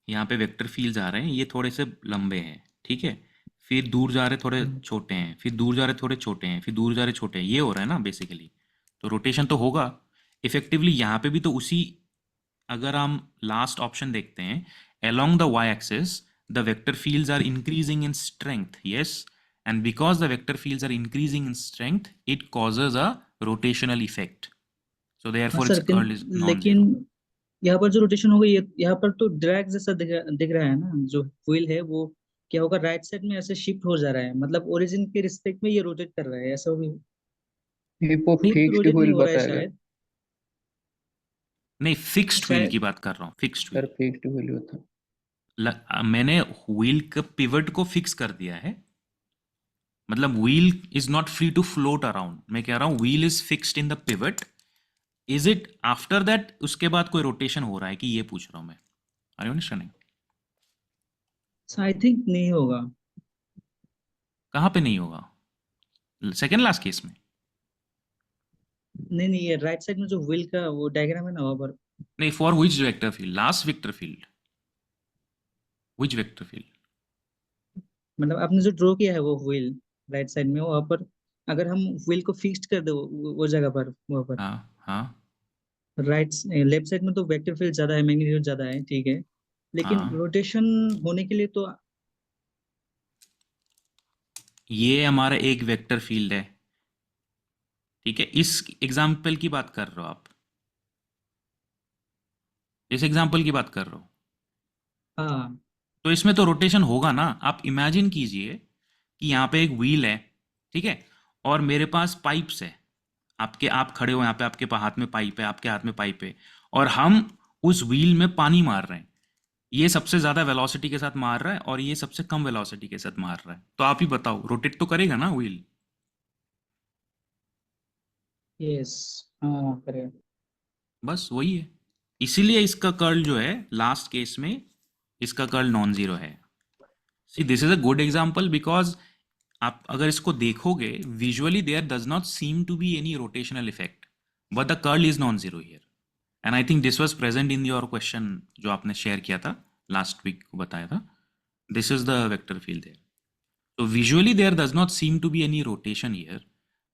यहाँ पे वेक्टर फील्ड्स आ रहे हैं ये थोड़े से लंबे हैं, ठीक है, फिर दूर जा रहे थोड़े छोटे हैं, फिर दूर जा रहे थोड़े छोटे हैं, फिर दूर जा रहे छोटे हैं, ये हो रहा है ना बेसिकली। तो रोटेशन तो होगा इफेक्टिवली यहाँ पे भी। तो उसी, अगर हम लास्ट ऑप्शन देखते हैं, along the y-axis the vector fields are increasing in strength, yes, and because the vector fields are increasing in strength it causes a rotational effect, so हाँ therefore sir, its curl is non-zero. लेकिन यहाँ पर जो rotation होगा ये यहाँ पर तो ड्रैग जैसा दिख रहा है ना, जो व्हील है वो क्या होगा, राइट साइड में ऐसे शिफ्ट हो जा रहा है, मतलब ओरिजिन के रिस्पेक्ट में ये रोटेट कर रहा है, ऐसा भी ये वो खुद फिक्स्ड रोटेट नहीं व्हील हो रहा है बताएगा शायद। नहीं, फिक्स्ड व्हील शायद की बात कर रहा हूँ, fixed sir, wheel. Fixed wheel होता है। मैंने व्हील का पिवट को फिक्स कर दिया है, मतलब wheel is not free to float around. मैं कह रहा हूँ wheel is fixed in the pivot, is it after that उसके बाद कोई रोटेशन हो रहा है कि, ये पूछ रहा हूँ मैं। Are you understanding? I think नहीं होगा। कहाँ पे नहीं होगा? सेकेंड लास्ट केस में? नहीं, ये राइट साइड में जो व्हील का वो डायग्राम है ना वहाँ पर। नहीं, for which vector field? Last vector field, which vector field? मतलब आपने जो ड्रॉ किया है वो व्हील राइट साइड में, वहाँ पर अगर हम व्हील को फिक्स्ड कर दे वो जगह पर, वहाँ पर हाँ हाँ राइट लेफ्ट साइड में तो वेक्टर फील्ड ज्यादा है, मैग्नीट्यूड ज्यादा है, ठीक है, लेकिन हाँ, रोटेशन होने के लिए तो ये हमारा एक वेक्टर फील्ड है, ठीक है। इस एग्जाम्पल की बात कर रहे हो आप? इस एग्जाम्पल की बात कर रहे हो? हाँ तो इसमें तो रोटेशन होगा ना। आप इमेजिन कीजिए कि यहाँ पे एक व्हील है, ठीक है, और मेरे पास पाइप्स है। आप खड़े हो यहाँ पे, आपके हाथ में पाइप है, आपके हाथ में पाइप है, और हम उस व्हील में पानी मार रहे हैं। ये सबसे ज्यादा वेलोसिटी के साथ मार रहा है और ये सबसे कम वेलोसिटी के साथ मार रहा है। तो आप ही बताओ, रोटेट तो करेगा ना व्हील? यस, हाँ करें। बस वही है। इसीलिए इसका कर्ल जो है लास्ट केस में, इसका कर्ल नॉन जीरो है। See, this is a good example because आप अगर इसको देखोगे visually there does not seem to be any rotational effect, but the curl is non zero here. And I think this was present in your question जो आपने share किया था last week को बताया था। This is the vector field there. So visually there does not seem to be any rotation here,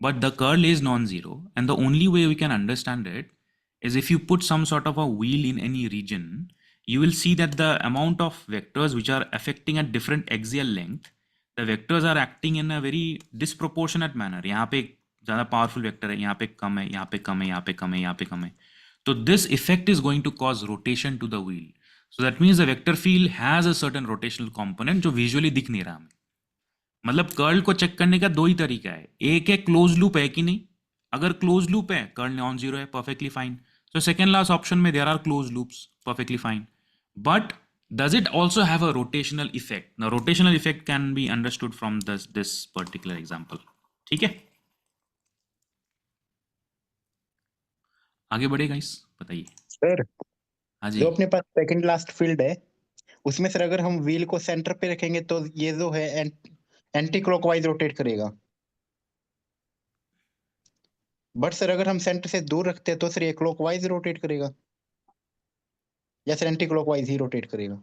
but the curl is non-zero, and the only way we can understand it is if you put some sort of a wheel in any region, you will see that the amount of vectors which are affecting at different axial length, the vectors are acting in a very disproportionate manner. यहाँ पे ज़्यादा powerful vector है, यहाँ पे कम है, यहाँ पे कम है, यहाँ पे कम है, यहाँ पे कम है। तो this effect is going to cause rotation to the wheel. So that means the vector field has a certain rotational component जो visually दिख नहीं रहा हमें। मतलब कर्ल को चेक करने का दो ही तरीका है, एक है क्लोज लूप है कि नहीं। अगर क्लोज लूप है, कर्ल नॉन जीरो है, perfectly fine. So second last option में there are close loops, perfectly fine. But does it also have a rotational effect? Now rotational effect can be understood from this particular example, ठीक है। आगे बढ़ेगा इस, बताइए sir, हाँ जी। जो अपने पास सेकंड लास्ट फील्ड है उसमें सर अगर हम व्हील को सेंटर पे रखेंगे तो ये जो है एंटी क्लॉकवाइज रोटेट करेगा, बट सर अगर हम सेंटर से दूर रखते हैं तो सर ये क्लॉकवाइज रोटेट करेगा या सर एंटी क्लॉकवाइज ही रोटेट करेगा?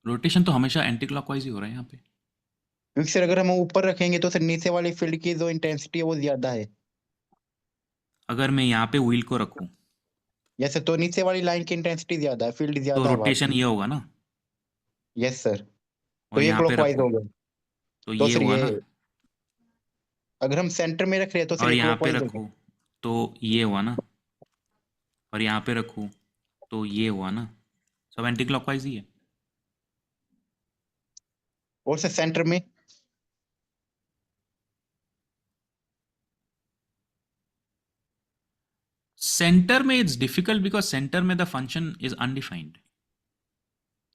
रोटेशन तो हमेशा एंटी क्लॉकवाइज ही हो रहा है यहाँ पे, क्योंकि सर अगर हम ऊपर रखेंगे तो सर नीचे वाली फील्ड की जो इंटेंसिटी है वो ज्यादा है। अगर मैं यहाँ पे व्हील को रखूँ यस सर, तो नीचे वाली लाइन की इंटेंसिटी ज्यादा है, फील्ड तो ज्यादा है वहाँ रोटेशन पे। ये होगा ना, यस सर, तो और ये यहाँ पे क्लॉकवाइज रखूँ होगा। तो तो ये सर हुआ ये ना, अगर हम सेंटर में रख रहे हैं तो सर और ये यहाँ पे क्लॉकवाइज होगा। रखूँ तो ये हुआ ना, और यहाँ पे रखूँ तो ये हुआ ना, सब एंटी क्लॉकवाइज ही है। और सर सेंटर में सेंटर में इट्स डिफिकल्ट बिकॉज सेंटर में द फंक्शन इज अनडिफाइंड।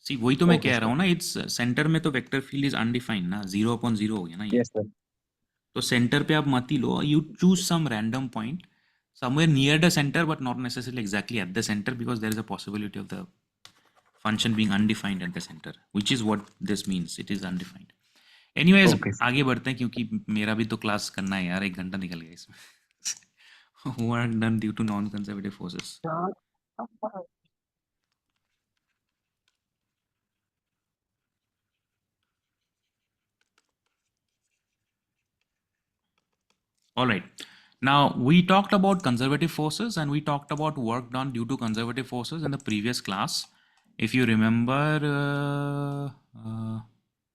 सी, वही तो मैं ओके कह रहा सर। हूँ ना, इट्स सेंटर में तो वेक्टर फील्ड इज अनडिफाइंड ना, 0/0 हो गया ना ये। Yes sir. तो सेंटर पे आप मत ही लो, you choose some random point somewhere near the center but not necessarily exactly at the center because there is a possibility of the function being undefined at the center, which is what this means. It is undefined. Anyways, Okay. आगे बढ़ते हैं क्योंकि मेरा भी तो class करना है यार, 1 घंटा निकल गया इसमें. Work done due to non-conservative forces. All right. Now we talked about conservative forces and we talked about work done due to conservative forces in the previous class. If you remember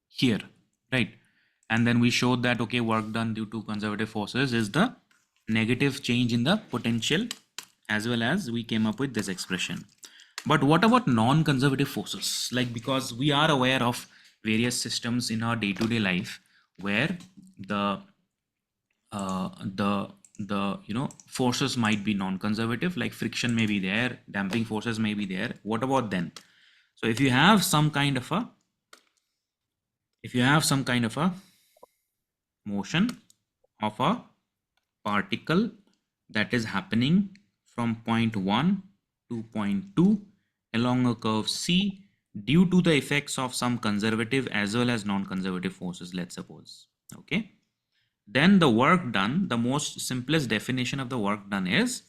here, right? And then we showed that, okay, work done due to conservative forces is the negative change in the potential, as well as we came up with this expression. But what about non-conservative forces? Like, because we are aware of various systems in our day-to-day life where the forces might be non-conservative, like friction may be there, damping forces may be there. What about then? So if you have some kind of a motion of a particle that is happening from point 1 to point 2 along a curve C due to the effects of some conservative as well as non-conservative forces, let's suppose, okay, then the work done, the most simplest definition of the work done is,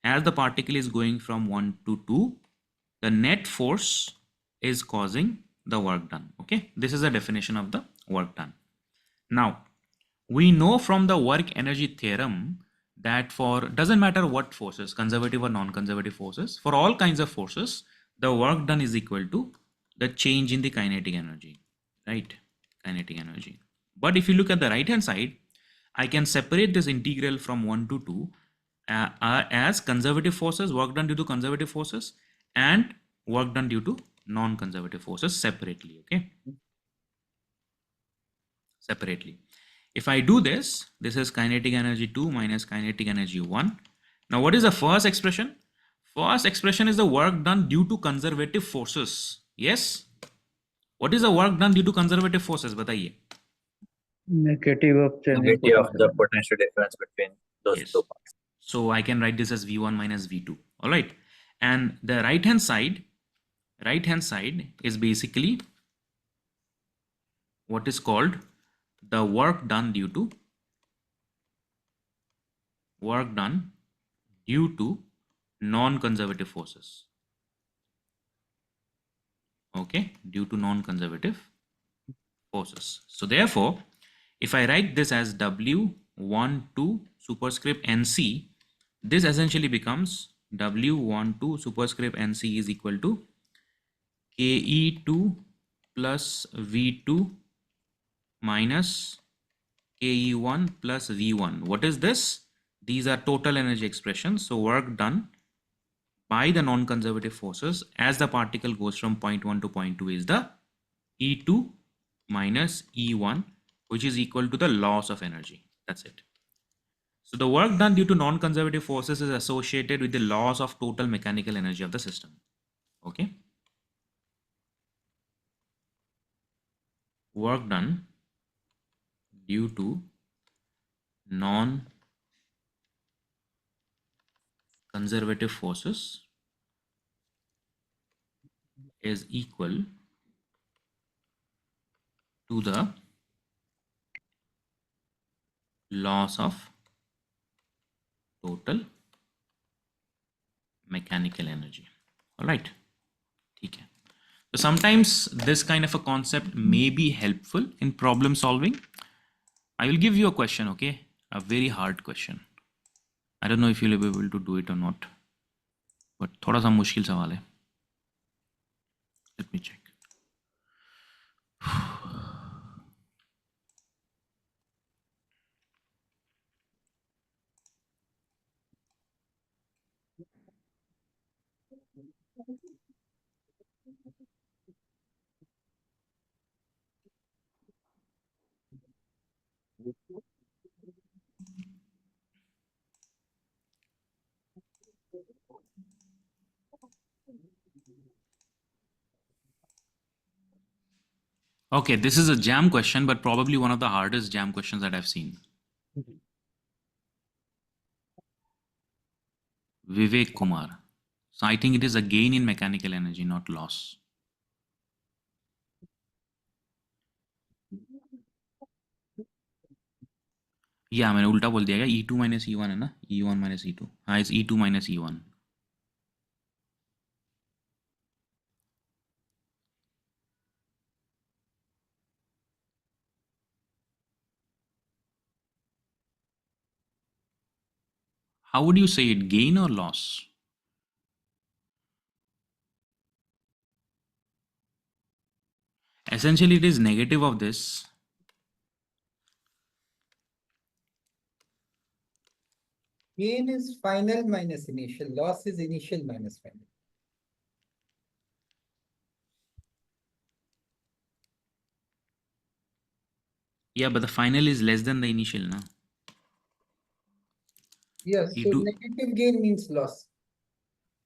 as the particle is going from 1 to 2, the net force is causing the work done. Okay, this is the definition of the work done. Now we know from the work energy theorem that for, doesn't matter what forces, conservative or non-conservative forces, for all kinds of forces, the work done is equal to the change in the kinetic energy, right? Kinetic energy. But if you look at the right hand side, I can separate this integral from 1 to 2 as conservative forces, work done due to conservative forces, and work done due to non-conservative forces separately, okay? Separately. If I do this, this is kinetic energy 2 minus kinetic energy 1. Now what is the first expression? First expression is the work done due to conservative forces. Yes? What is the work done due to conservative forces? Bataiye. Negative of change in Negative of the potential. potential difference between those Yes. two parts. So I can write this as V1 minus V2. All right. And the right hand side is basically what is called the work done due to non-conservative forces. Okay, due to non-conservative forces. So therefore, if I write this as W12 superscript NC, this essentially becomes W12 superscript NC is equal to KE2 plus V2 minus KE1 plus V1. What is this? These are total energy expressions. So work done by the non-conservative forces as the particle goes from point 1 to point 2 is the E2 minus E1, which is equal to the loss of energy. That's it. So the work done due to non-conservative forces is associated with the loss of total mechanical energy of the system. Okay. Work done due to non-conservative forces is equal to the loss of total mechanical energy. All right. Okay. So sometimes this kind of a concept may be helpful in problem solving. I will give you a question, okay? A very hard question. I don't know if you'll be able to do it or not, but थोड़ा सा मुश्किल सवाल है. Let me check. Okay, this is a jam question, but probably one of the hardest jam questions that I've seen. Vivek Kumar. So I think it is a gain in mechanical energy, not loss. या मैंने उल्टा बोल दिया क्या? E2 minus E1 है ना, E1 minus E2, हाँ इस E2 minus E1. How would you say it, gain or loss? Essentially it is negative of this. Gain is final minus initial. Loss is initial minus final. Yeah, but the final is less than the initial, na? Yes, so E2. negative gain means loss.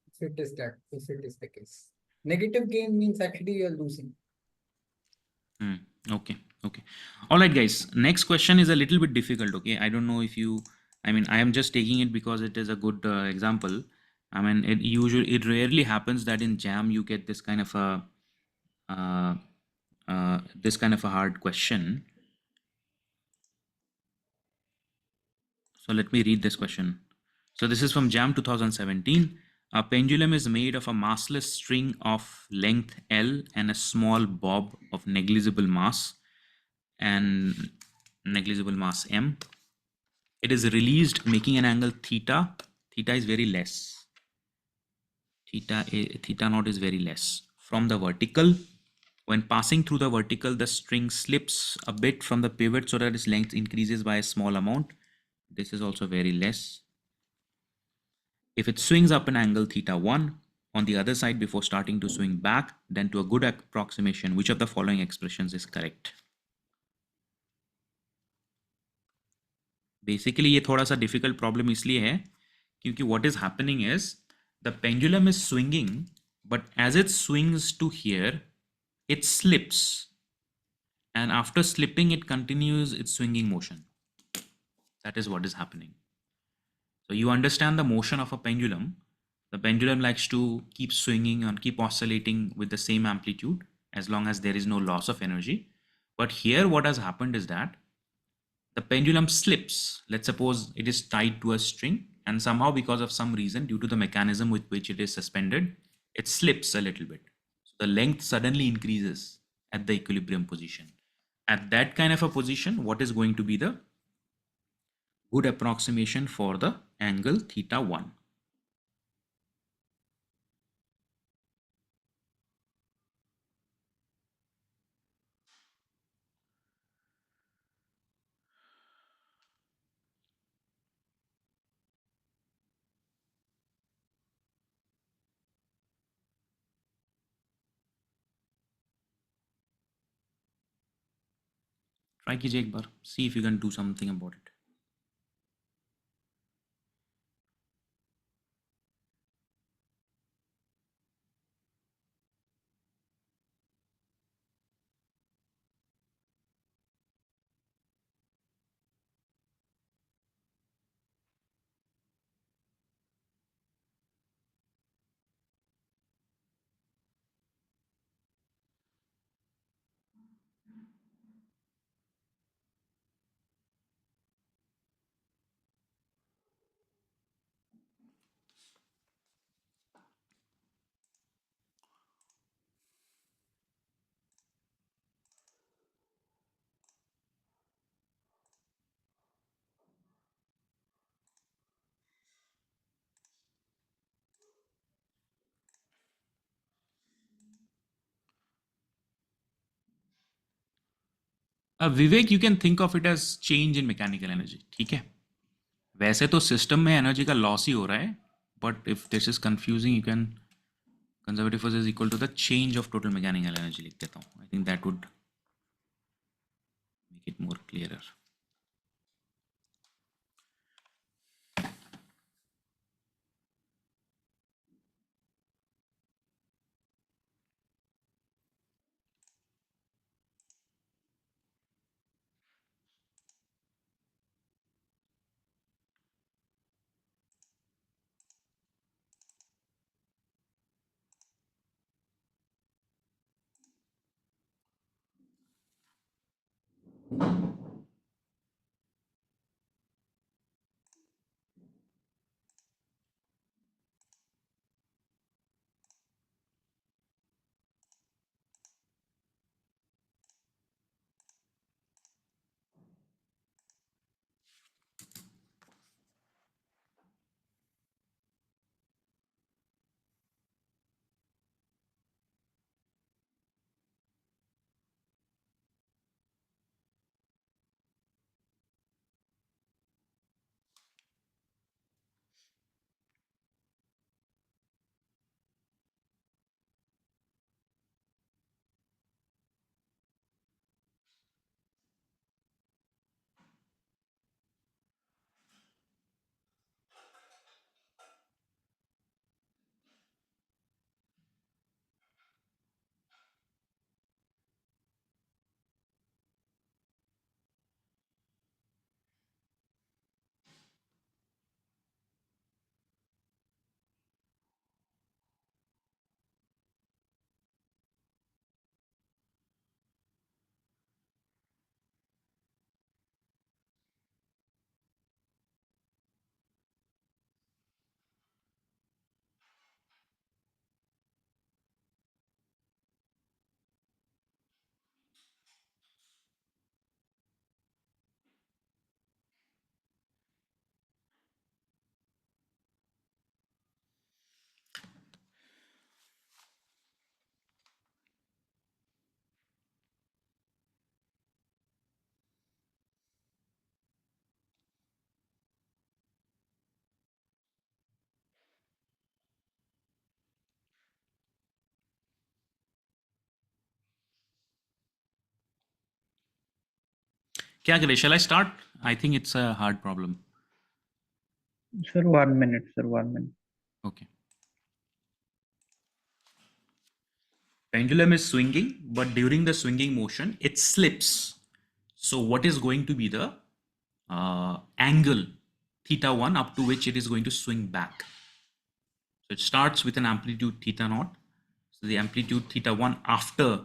If it is that, if it is the case. Negative gain means actually you're losing. Okay, okay. All right, guys. Next question is a little bit difficult. Okay, I don't know if you. I mean, I am just taking it because it is a good example. I mean, it rarely happens that in Jam you get this kind of a hard question. So let me read this question. So this is from Jam 2017. A pendulum is made of a massless string of length L and a small bob of negligible mass M. It is released making an angle theta. Theta is very less. Theta naught is very less from the vertical. When passing through the vertical, the string slips a bit from the pivot so that its length increases by a small amount. This is also very less. If it swings up an angle theta 1 on the other side before starting to swing back, then to a good approximation, which of the following expressions is correct? Basically ये थोड़ा सा difficult problem इसलिए है क्योंकि what is happening is the pendulum is swinging, but as it swings to here, it slips, and after slipping it continues its swinging motion. That is what is happening. So you understand the motion of a pendulum. The pendulum likes to keep swinging and keep oscillating with the same amplitude as long as there is no loss of energy. But here what has happened is that the pendulum slips. Let's suppose it is tied to a string, and somehow because of some reason due to the mechanism with which it is suspended, it slips a little bit. So the length suddenly increases at the equilibrium position. At that kind of a position, what is going to be the good approximation for the angle theta 1? Try कीजिए एक बार, see if you can do something about it. Vivek, you can think of it as change in mechanical energy. ठीक है, वैसे तो system में energy का loss ही हो रहा है, but if this is confusing, you can conservative force is equal to the change of total mechanical energy लिख देता हूँ. I think that would make it more clearer. क्या करें? Shall I start? I think it's a hard problem. Sir, 1 minute, sir, 1 minute. Okay. Pendulum is swinging, but during the swinging motion, it slips. So what is going to be the angle theta 1 up to which it is going to swing back? So it starts with an amplitude theta naught. So the amplitude theta 1 after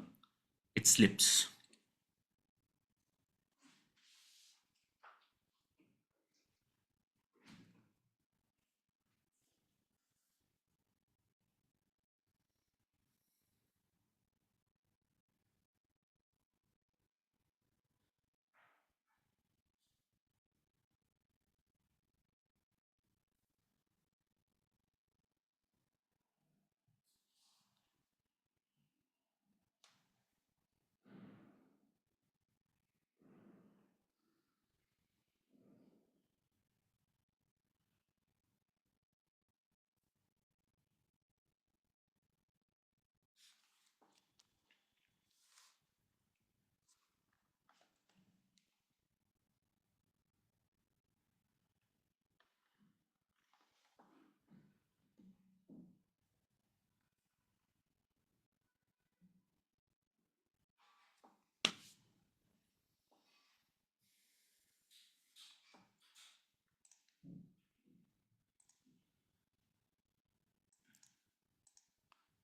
it slips.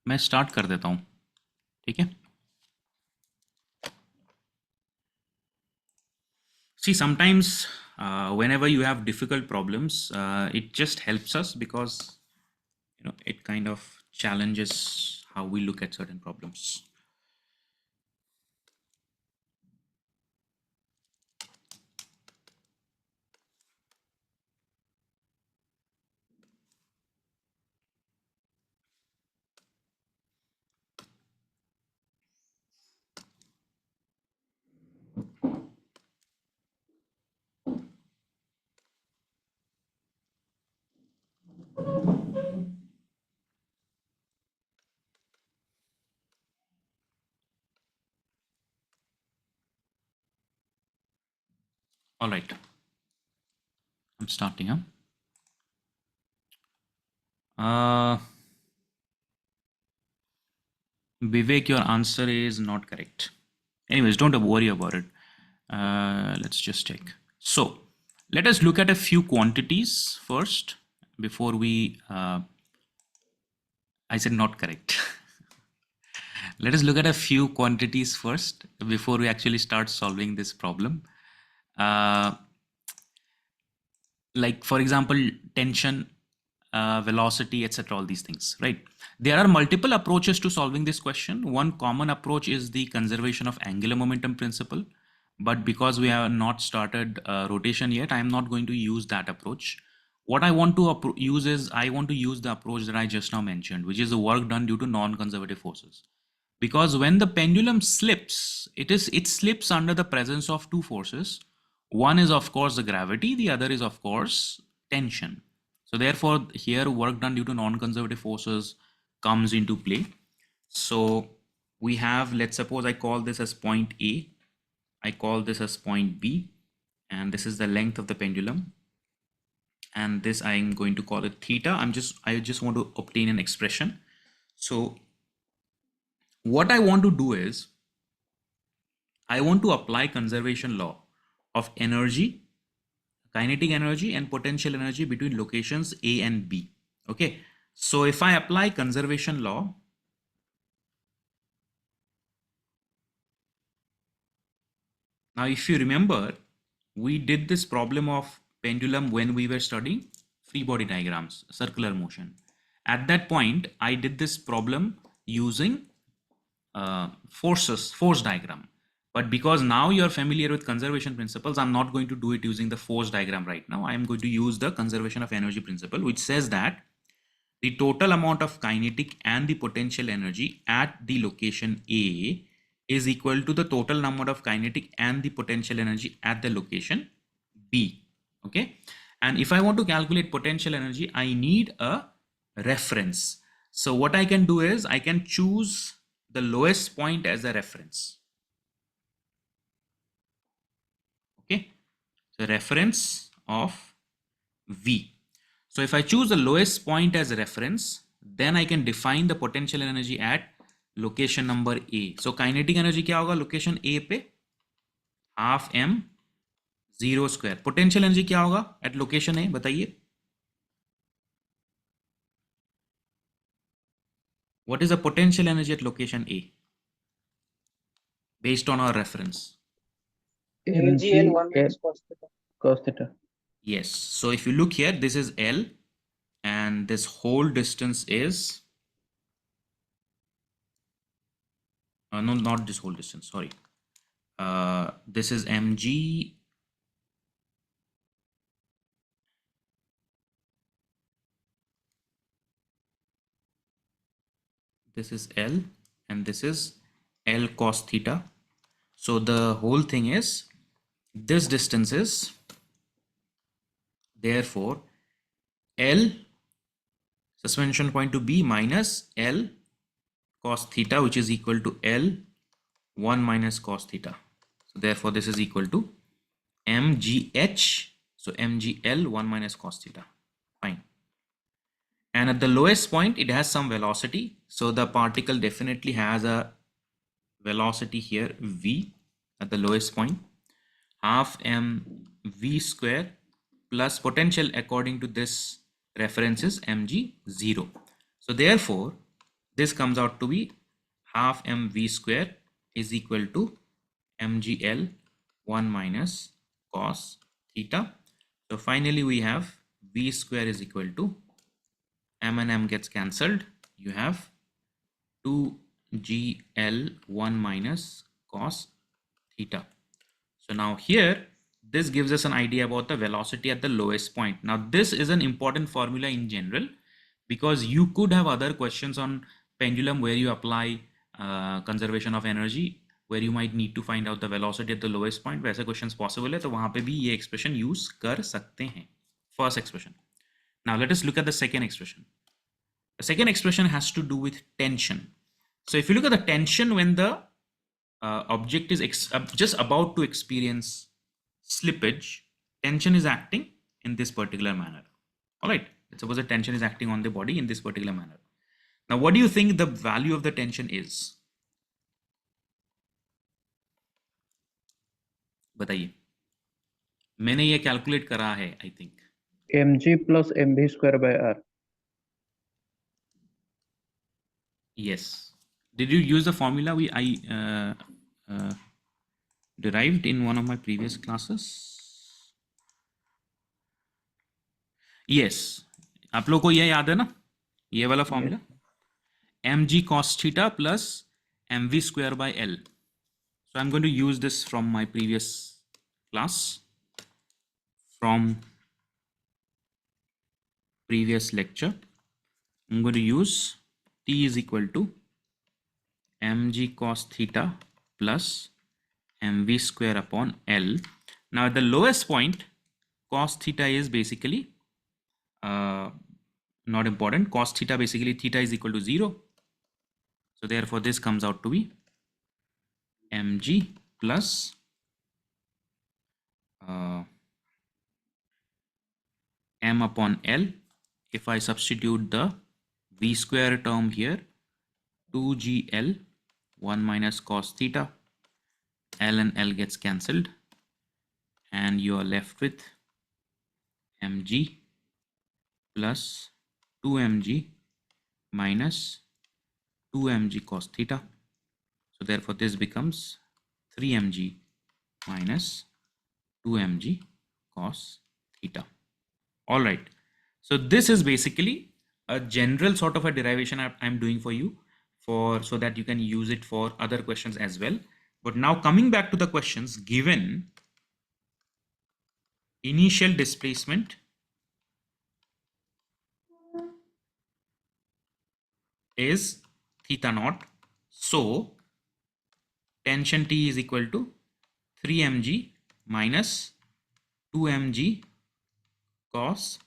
मैं start कर देता हूँ, ठीक है? See, sometimes whenever you have difficult problems, it just helps us because it kind of challenges how we look at certain problems. All right, I'm starting. Vivek, your answer is not correct. Anyways, don't worry about it. Let's just check. So let us look at a few quantities first before we, I said not correct. Let us look at a few quantities first before we actually start solving this problem. Like for example, tension, velocity, etc. All these things, right? There are multiple approaches to solving this question. One common approach is the conservation of angular momentum principle. But because we have not started rotation yet, I am not going to use that approach. What I want to use is, I want to use the approach that I just now mentioned, which is the work done due to non-conservative forces. Because when the pendulum slips, it slips under the presence of two forces. One is of course the gravity, the other is of course tension. So therefore here work done due to non-conservative forces comes into play. So we have, let's suppose I call this as point A, I call this as point B, and this is the length of the pendulum. And this I am going to call it theta. I just want to obtain an expression. So what I want to do is, I want to apply conservation law of energy, kinetic energy and potential energy between locations A and B. Okay, so if I apply conservation law, now if you remember, we did this problem of pendulum when we were studying free body diagrams, circular motion. At that point, I did this problem using force diagram. But because now you're familiar with conservation principles, I'm not going to do it using the force diagram right now. I'm going to use the conservation of energy principle, which says that the total amount of kinetic and the potential energy at the location A is equal to the total number of kinetic and the potential energy at the location B. Okay. And if I want to calculate potential energy, I need a reference. So what I can do is I can choose the lowest point as a reference. the reference of V. So if I choose the lowest point as a reference, then I can define the potential energy at location number A. So kinetic energy क्या होगा location A पे? Half m0 square. Potential energy क्या होगा at location A? बताइए. What is the potential energy at location A? Based on our reference. MGL 1 minus cos theta. cos theta. Yes. So if you look here, this is L and this whole distance is no, not this whole distance, sorry. This is mg. This is L and this is L cos theta. So the whole thing is this distance is therefore L suspension point to B minus L cos theta, which is equal to L 1 minus cos theta. So therefore this is equal to mgh. So mgl 1 minus cos theta. Fine. And at the lowest point, it has some velocity. So the particle definitely has a velocity here, v, at the lowest point. Half mv square plus potential according to this reference is mg0. So therefore, this comes out to be half mv square is equal to mgl 1 minus cos theta. So finally, we have v square is equal to m and m gets cancelled. You have 2gl1 minus cos theta. So now here, this gives us an idea about the velocity at the lowest point. Now this is an important formula in general because you could have other questions on pendulum where you apply conservation of energy, where you might need to find out the velocity at the lowest point. वैसे questions possible है तो वहाँ पे भी ये expression use कर सकते हैं. First expression. Now let us look at the second expression. The second expression has to do with tension. So if you look at the tension when the object is just about to experience slippage, tension is acting in this particular manner. All right. Let's suppose the tension is acting on the body in this particular manner. Now, what do you think the value of the tension is? बताइए. मैंने ये calculate करा है, I think. mg plus mv square by r. Yes. Did you use the formula I derived in one of my previous classes? Yes. आप लोग को ये याद है ना? ये वाला formula? mg cos theta plus mv square by L. So I'm going to use this from my previous class, from previous lecture. I'm going to use T is equal to mg cos theta plus mv square upon L. Now at the lowest point, cos theta is basically not important. Cos theta, basically theta is equal to 0. So therefore this comes out to be mg plus m upon L. If I substitute the v square term here, 2gl 1 minus cos theta, L and L gets cancelled and you are left with mg plus 2mg minus 2mg cos theta. So therefore this becomes 3mg minus 2mg cos theta. All right. So this is basically a general sort of a derivation I'm doing for you so that you can use it for other questions as well. But now coming back to the questions, given initial displacement is theta naught, so tension T is equal to 3mg minus 2mg cos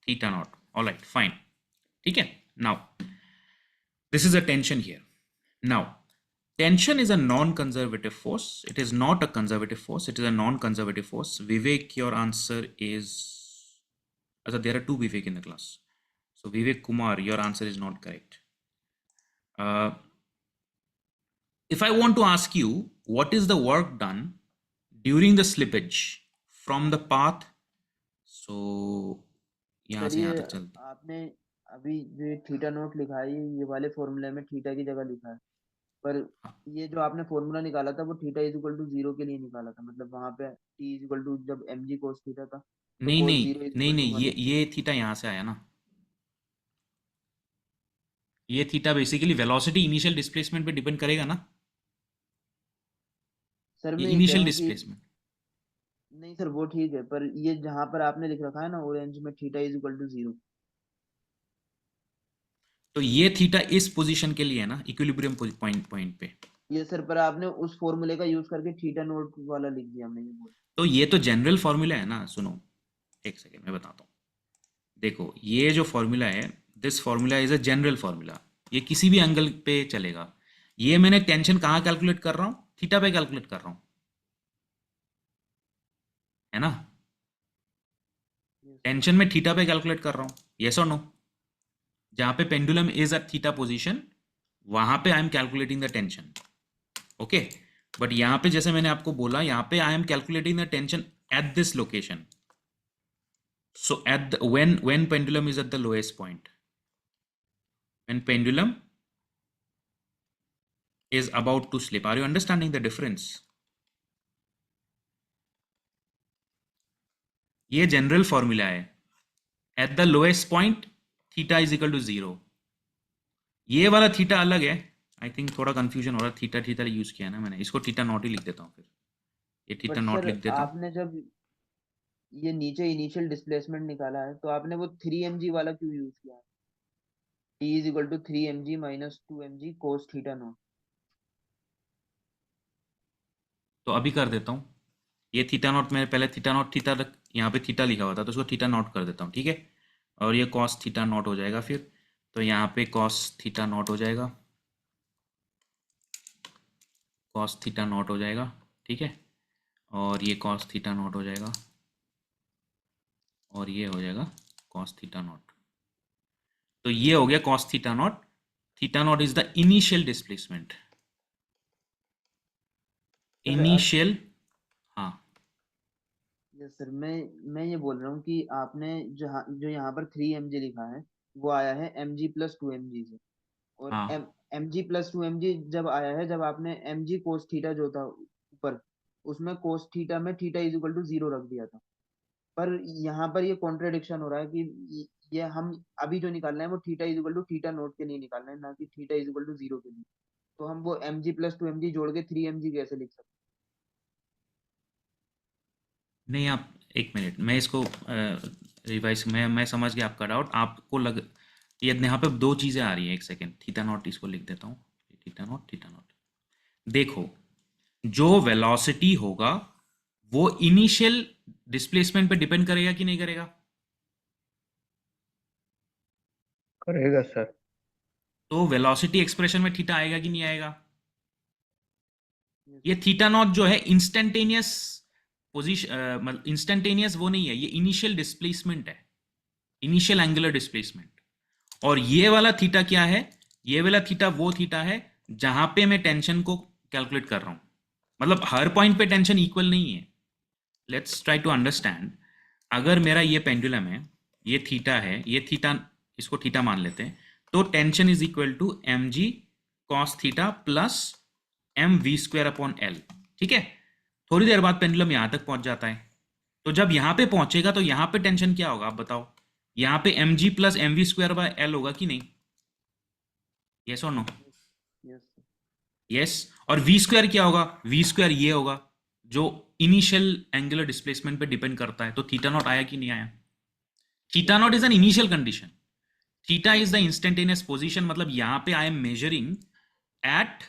theta naught. All right, fine. Okay. Now, this is a tension here. Now, Tension is a non-conservative force. It is not a conservative force. It is a non-conservative force. Vivek, your answer is. Also, there are two Vivek in the class. So Vivek Kumar, your answer is not correct. If I want to ask you, what is the work done during the slippage from the path? So यहाँ sir से यहाँ ये तक चलते. आपने अभी जो theta note लिखा है ये वाले फॉर्मूले में थीटा की जगह लिखा है, पर ये जो आपने फॉर्मूला निकाला था वो थीटा इज इक्वल टू 0 के लिए निकाला था, मतलब वहां पे t इज इक्वल टू जब mg cos थीटा था तो नहीं cos नहीं 0 इज नहीं इक्वल नहीं, टू 1। ये थीटा यहाँ से आया ना. ये theta basically velocity initial displacement पे डिपेंड करेगा ना. सर ये मैं ये कह इनिशियल रहा हूँ कि डिस्प्लेसमेंट. नहीं सर वो ठीक है, पर ये जहां पर आपने लिख रखा है ना ऑरेंज में थीटा इज इक्वल टू 0, तो ये थीटा इस पोजीशन के लिए है ना, इक्विलिब्रियम पॉइंट पे. ये सर पर आपने उस फॉर्मूले का यूज करके थीटा नोट वाला लिख दिया हमने ये बोल। तो ये तो जनरल फॉर्मूला है ना. सुनो एक सेकेंड मैं बताता हूँ. देखो ये जो फॉर्मूला है, this formula is a general formula. ये किसी भी एंगल पे चलेगा. ये मैंने टेंशन कहाँ कैलकुलेट कर रहा हूँ? थीटा पे कैलकुलेट कर रहा हूँ, है ना. टेंशन में थीटा पे कैलकुलेट कर रहा हूँ. Yes or no? जहां पे pendulum is at theta position वहां पे I am calculating the tension. Okay, but यहां पे जैसे मैंने आपको बोला, यहां पे I am calculating the tension at this location. So at when pendulum is at the lowest point, when pendulum is about to slip. Are you understanding the difference? ये general formula है. At the lowest point theta is equal to 0. ये वाला theta अलग है. I think थोड़ा confusion हो रहा है. थीटा थीटा यूज किया ना मैंने. इसको थीटा नॉट ही लिख देता हूँ फिर. ये थीटा बट नॉट सर लिख देता हूँ. आपने जब ये नीचे इनिशियल डिस्प्लेसमेंट निकाला है तो आपने वो 3mg वाला क्यों यूज किया है? t is equal to 3mg minus 2mg cos theta naught. तो अभी कर देता हूँ. ये थीटा नॉट, मैंने पहले थीटा नॉट थीटा तक यहाँ पे थीटा लिखा हुआ था तो उसको थीटा नॉट कर देता हूँ. ठीक है, और ये कॉस थीटा नॉट हो जाएगा फिर. तो यहाँ पे कॉस थीटा नॉट हो जाएगा, कॉस थीटा नॉट हो जाएगा. ठीक है, और ये कॉस थीटा नॉट हो जाएगा, और ये हो जाएगा कॉस थीटा नॉट. तो ये हो गया cos theta naught. Theta naught is the initial displacement. Initial. हाँ यस सर, मैं ये बोल रहा हूँ कि आपने जो यहाँ पर 3mg लिखा है वो आया है mg प्लस 2mg से, और हाँ mg प्लस 2mg जब आया है जब आपने mg cos थीटा जो था ऊपर उसमें cos थीटा में थीटा इज इक्वल टू 0 रख दिया था, पर यहाँ पर ये कॉन्ट्रडिक्शन हो रहा है कि ये हम अभी जो निकालना है वो theta is equal to theta naught के लिए निकालना है, ना कि थीटा इज इक्वल टू 0 के लिए. तो हम वो mg प्लस 2mg जोड़ के 3mg कैसे लिख सकते नहीं, आप एक मिनट, मैं इसको रिवाइज, मैं समझ गया आपका डाउट. आपको लग ये यहाँ पे दो चीज़ें आ रही हैं. एक सेकेंड, थीटा नॉट इसको लिख देता हूँ. Theta naught, theta naught. देखो जो वेलोसिटी होगा वो इनिशियल डिस्प्लेसमेंट पे डिपेंड करेगा कि नहीं करेगा? करेगा सर. तो वेलोसिटी एक्सप्रेशन में थीटा आएगा कि नहीं आएगा? हैं? ये थीटा नॉट जो है इंस्टेंटेनियस पोजीशन, मतलब इंस्टेंटेनियस वो नहीं है. ये इनिशियल डिस्प्लेसमेंट है, इनिशियल एंगुलर डिस्प्लेसमेंट. और ये वाला थीटा क्या है? ये वाला थीटा वो थीटा है जहां पे मैं टेंशन को कैलकुलेट कर रहा हूं. मतलब हर पॉइंट पे टेंशन इक्वल नहीं है. Let's try to understand. अगर मेरा ये पेंडुलम है, ये थीटा है, ये थीटा, इसको थीटा मान लेते हैं, तो tension is equal to mg cos theta plus mv square upon l. ठीक है, थोड़ी देर बाद पेंडुलम यहां तक पहुंच जाता है. तो जब यहां पे पहुंचेगा तो यहां पे टेंशन क्या होगा आप बताओ? यहां पे mg plus mv square by l होगा कि नहीं? Yes or no? Yes yes. और v स्क्वायर क्या होगा? v स्क्वायर ये होगा जो इनिशियल एंगुलर डिस्प्लेसमेंट पे डिपेंड करता है. तो थीटा नॉट आया कि नहीं आया? Theta naught is an initial condition. Theta is the instantaneous position. मतलब यहां पे I am measuring at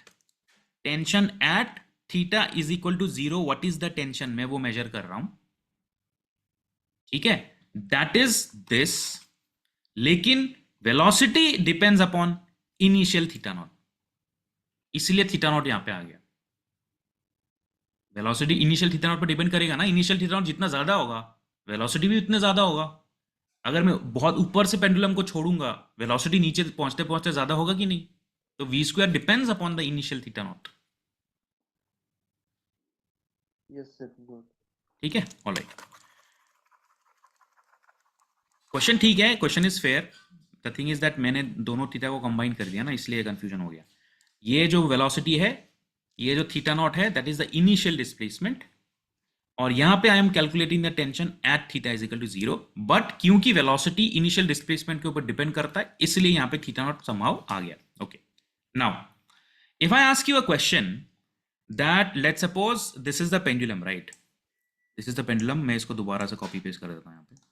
tension at theta is equal to 0. What is the tension, मैं वो मेजर कर रहा हूं. ठीक है, दैट इज दिस. लेकिन velocity depends upon initial theta not. इसलिए थीटा नॉट यहाँ पे आ गया। वेलोसिटी इनिशियल थीटा नॉट पर डिपेंड करेगा ना, इनिशियल थीटा नॉट जितना ज्यादा होगा वेलोसिटी भी उतने ज्यादा होगा। अगर मैं बहुत ऊपर से पेंडुलम को छोड़ूंगा वेलोसिटी नीचे पहुंचते पहुंचते ज्यादा होगा कि नहीं? तो V square depends upon the initial theta naught. Yes sir, good. ठीक है, ऑलराइट। क्वेश्चन ठीक है, question is fair. The thing is that मैंने दोनों थीटा को कंबाइन कर दिया ना, इसलिए कंफ्यूजन हो गया। ये जो वेलोसिटी है, ये जो थीटा नॉट है, that is the initial displacement, और यहां पे I am calculating the tension at theta is equal to 0। But क्योंकि वेलोसिटी इनिशियल डिस्प्लेसमेंट के ऊपर डिपेंड करता है, इसलिए यहां पे थीटा नॉट समहाउ आ गया। Okay, now if I ask you a question that let's suppose this is the pendulum, right? This is the pendulum. मैं इसको दोबारा से कॉपी पेस्ट कर देता हूं यहाँ पे।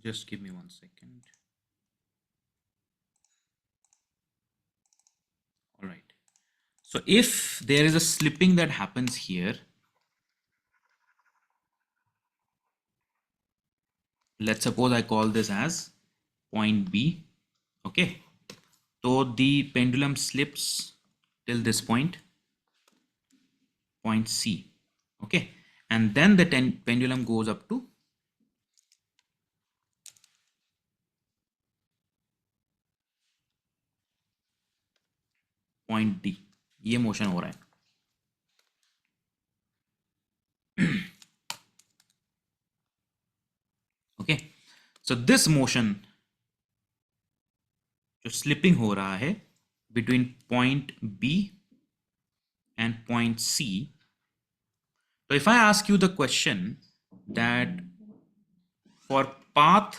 Just give me 1 second. All right. So if there is a slipping that happens here, let's suppose I call this as point B. Okay. So the pendulum slips till this point C. Okay. And then the pendulum goes up to point D. ये motion हो रहा है। Okay, so this motion जो slipping हो रहा है between point B and point C. So if I ask you the question that for path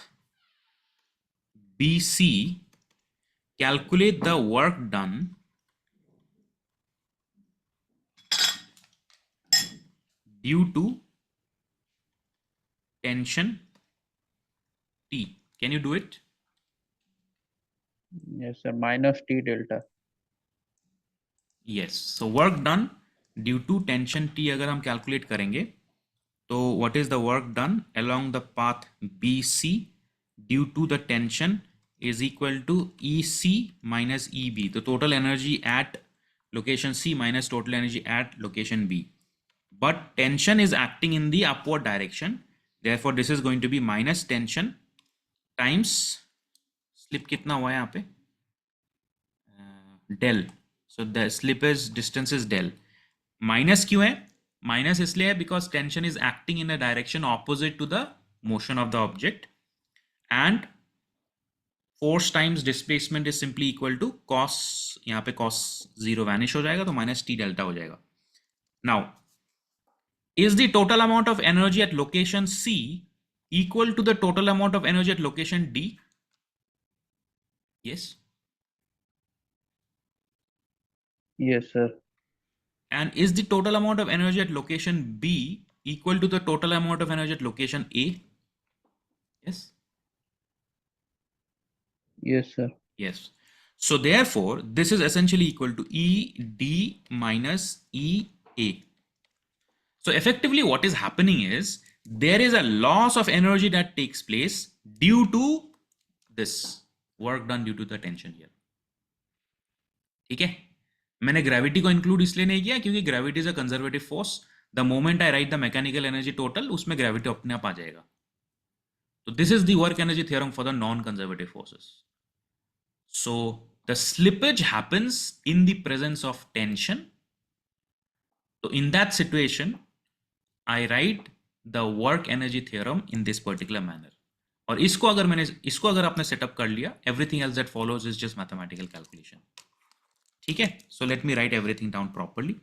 BC, calculate the work done due to tension T. Can you do it? Yes sir, minus T delta. Yes. So work done due to tension T अगर हम calculate करेंगे, तो what is the work done along the path BC due to the tension is equal to EC minus EB. The total energy at location C minus total energy at location B. But tension is acting in the upward direction. Therefore, this is going to be minus tension times slip कितना हुआ है यहाँ पे? Del. So the slippage distance is del. Minus क्यों है? Minus इसलिए है because tension is acting in a direction opposite to the motion of the object, and force times displacement is simply equal to cos, यहाँ पे cos 0 vanish हो जाएगा, तो minus T delta हो जाएगा. Now, is the total amount of energy at location C equal to the total amount of energy at location D? Yes. Yes sir. And is the total amount of energy at location B equal to the total amount of energy at location A? Yes. Yes sir. Yes. So therefore, this is essentially equal to ED minus EA. So effectively what is happening is there is a loss of energy that takes place due to this work done due to the tension here. ठीक है, मैंने gravity को include इसलिए नहीं किया क्योंकि gravity is a conservative force. The moment I write the mechanical energy total, उसमें gravity अपने आप आ जाएगा। तो this is the work energy theorem for the non conservative forces. So the slippage happens in the presence of tension. तो in that situation I write the work energy theorem in this particular manner. और इसको अगर आपने setup कर लिया, everything else that follows is just mathematical calculation. ठीक है, so let me write everything down properly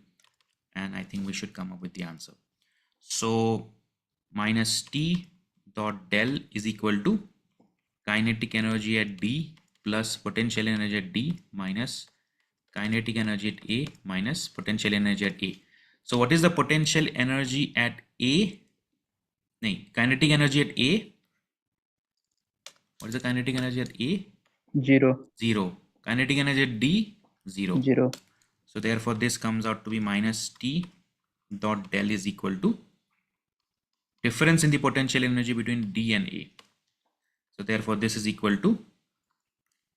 and I think we should come up with the answer. So minus T dot del is equal to kinetic energy at D plus potential energy at D minus kinetic energy at A minus potential energy at A. So what is the potential energy at A? नहीं, kinetic energy at A What is the kinetic energy at A? 0. 0. Kinetic energy at D? 0. 0. So therefore this comes out to be minus T dot del is equal to difference in the potential energy between D and A. So therefore this is equal to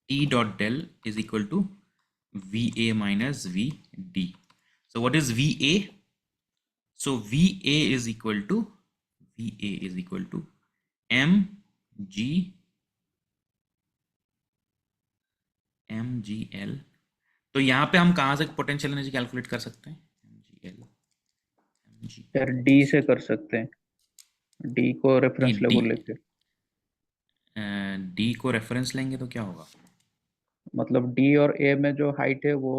T dot del is equal to VA minus VD. So what is VA? So VA is equal to MGL. तो यहाँ पे हम कहाँ से potential energy calculate कर सकते हैं? यार डी से कर सकते हैं, डी को रेफरेंस नहीं, लेवल लेके, डी को रेफरेंस लेंगे तो क्या होगा? मतलब डी और ए में जो हाइट है वो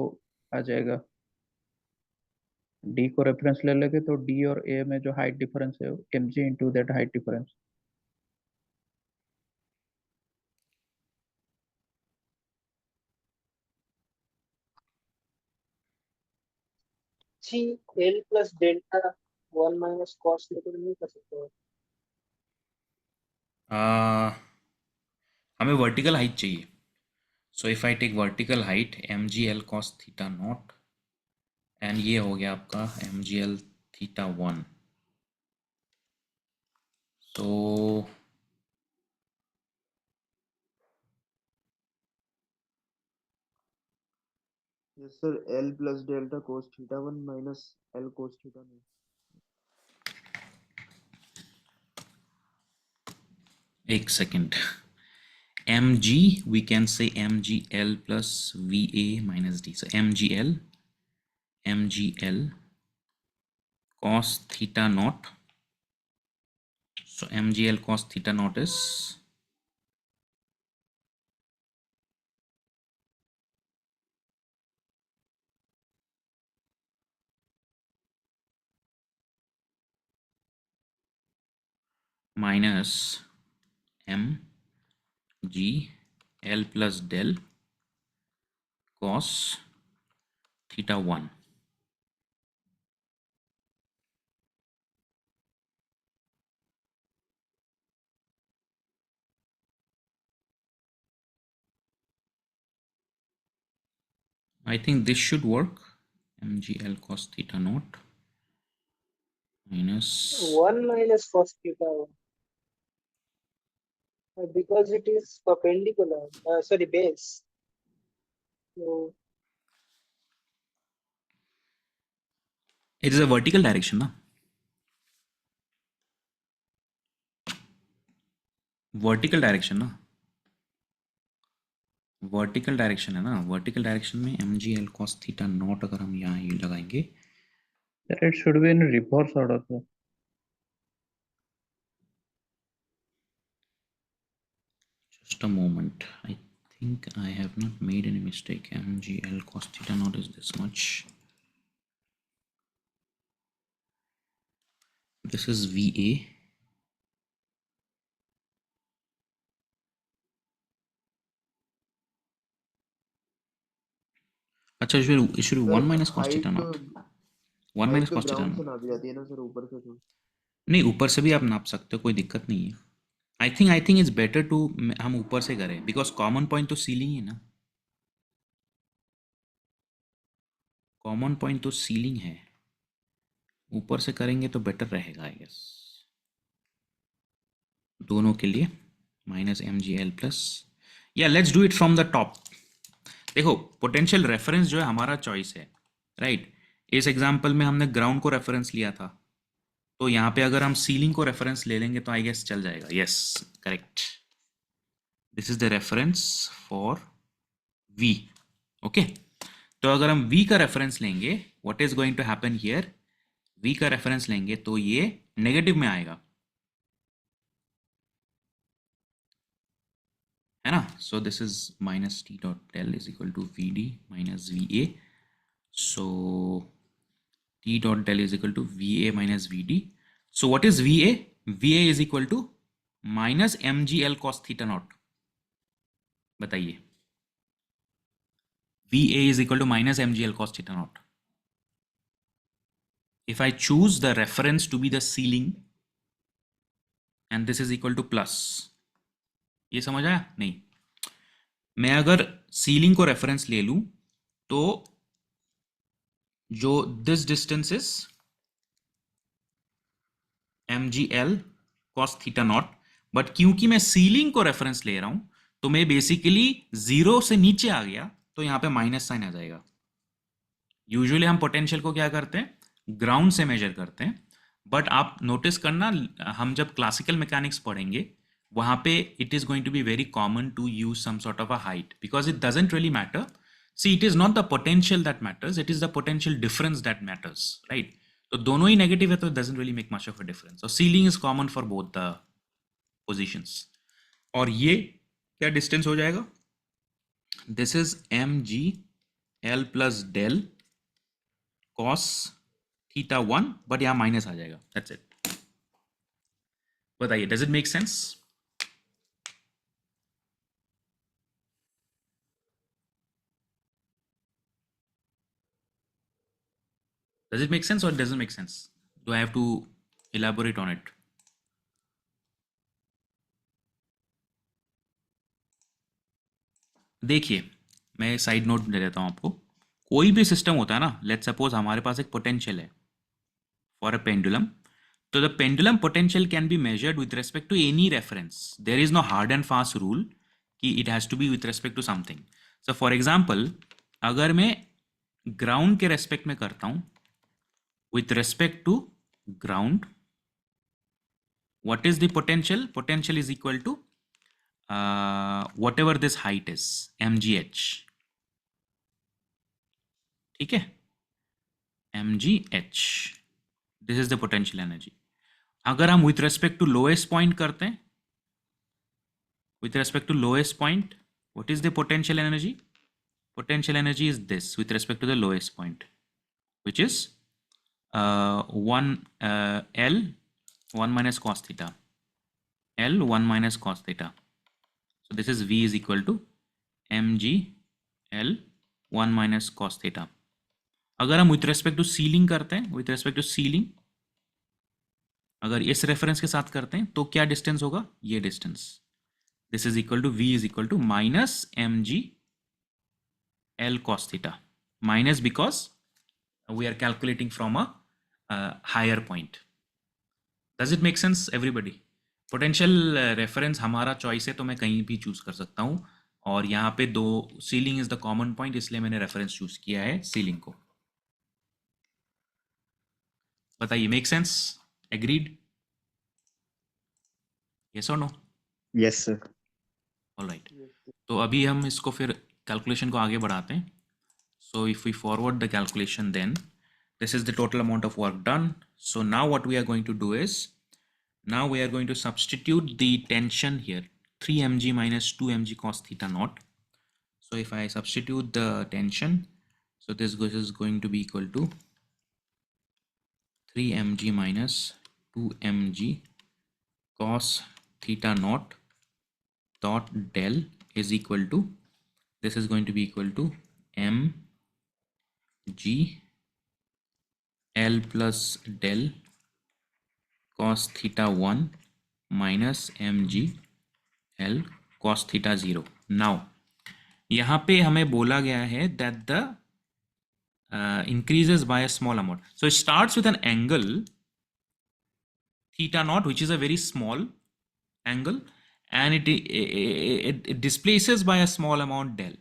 आ जाएगा। डी को रेफरेंस ले लेंगे तो डी और ए में जो हाइट डिफरेंस है M G into that height difference. G L plus delta 1 minus cos लेकर नहीं कर सकते हो। हमें वर्टिकल हाइट चाहिए। So if I take vertical height mgl cos theta naught and ये हो गया आपका mgl theta 1। So yes sir, L plus delta cos theta 1 minus L cos theta 9। एक second, mg we can say mgl plus va minus d. So mgl cos theta naught. So mgl cos theta naught is minus mgl plus del cos theta 1. I think this should work. mgl cos theta naught minus 1 minus cos theta 1. Because it is perpendicular, sorry, base. So it is a vertical direction ना, vertical direction ना, vertical direction है ना, vertical direction में mgl cos theta naught अगर हम यहाँ ही लगाएंगे, it should be in reverse order sir. just a moment, I think I have not made any mistake. mgl cos theta naught is this much, this is va, अच्छा it should be 1 minus cos theta naught, 1 minus cos theta ground से naught, नापी जाती है ना sir, ऊपर से तो। नहीं ऊपर से भी आप नाप सकते हो, कोई दिक्कत नहीं है। I think it's better to हम ऊपर से करें, बिकॉज कॉमन पॉइंट तो सीलिंग है ना, कॉमन पॉइंट तो सीलिंग है, ऊपर से करेंगे तो बेटर रहेगा आई गेस दोनों के लिए। माइनस mgl प्लस, या let's do it from the top. देखो पोटेंशियल रेफरेंस जो है हमारा चॉइस है, राइट। इस एग्जांपल में हमने ग्राउंड को रेफरेंस लिया था, तो यहाँ पे अगर हम सीलिंग को रेफरेंस ले लेंगे तो आई गेस चल जाएगा। Yes correct, this is the reference for V, okay. तो अगर हम V का रेफरेंस लेंगे, what is going to happen here, V का रेफरेंस लेंगे तो ये नेगेटिव में आएगा, है ना। So this is minus T dot del is equal to VD minus VA। So T dot del is equal to VA minus VD. So what is VA? VA is equal to minus mgl cos theta naught. बताइए, VA is equal to minus mgl cos theta naught. If I choose the reference to be the ceiling and this is equal to plus, ये समझ आया? नहीं, मैं अगर ceiling को reference ले लूं तो जो this distance is mgl cos theta not, but क्योंकि मैं सीलिंग को रेफरेंस ले रहा हूं तो मैं बेसिकली 0 से नीचे आ गया तो यहां पे माइनस साइन आ जाएगा। यूजुअली हम पोटेंशियल को क्या करते हैं, ग्राउंड से मेजर करते हैं, बट आप नोटिस करना हम जब क्लासिकल मैकेनिक्स पढ़ेंगे वहां पे it is going to be very common to use some sort of a height because it doesn't really matter. See it is not the potential that matters, it is the potential difference that matters, right? तो दोनों ही negative है तो it doesn't really make much of a difference, और ceiling is common for both the positions. और ये क्या distance हो जाएगा, this is mgl plus del cos theta 1, but यहां माइनस आ जाएगा, दैट्स इट। बताइए, does it make sense? Does it make sense or it doesn't make sense? Do I have to elaborate on it? देखिए, मैं side note दे देता हूं आपको। कोई भी सिस्टम होता है ना, लेट्स सपोज हमारे पास एक पोटेंशियल है फॉर अ पेंडुलम, तो the pendulum potential can be measured with respect to any reference. There is no hard and fast rule कि it has to be with respect to something. So for example, अगर मैं ground के respect में करता हूं with respect to ground, what is the potential? Potential is equal to whatever this height is, mgh, ठीक है, mgh, this is the potential energy। अगर हम with respect to lowest point करते हैं, with respect to lowest point, what is the potential energy? Potential energy is this with respect to the lowest point, which is 1 L 1 minus cos theta, L 1 minus cos theta. So this is V is equal to mg L 1 minus cos theta। अगर हम with respect to ceiling करते हैं, with respect to ceiling अगर इस reference के साथ करते हैं तो क्या डिस्टेंस होगा, ये distance, this is equal to V is equal to minus mg L cos theta, minus because we are calculating from a higher point। Does it make sense everybody? Potential reference हमारा choice है तो मैं कहीं भी choose कर सकता हूं, और यहाँ पे दो, ceiling is the common point, इसलिए मैंने रेफरेंस चूज किया है सीलिंग को। बताइए, make sense? Agreed? Yes or no? Yes sir. Alright, तो अभी हम इसको फिर कैलकुलेशन को आगे बढ़ाते हैं। So if we forward the calculation then this is the total amount of work done। So now what we are going to do is, now we are going to substitute the tension here, 3 mg minus 2 mg cos theta naught। So if I substitute the tension, so this is going to be equal to 3 mg minus 2 mg cos theta naught dot del is equal to, this is going to be equal to mg L plus del cos theta 1 minus mg L cos theta 0। Now यहाँ पे हमें बोला गया है that the increases by a small amount, so it starts with an angle theta naught which is a very small angle, and it displaces by a small amount del।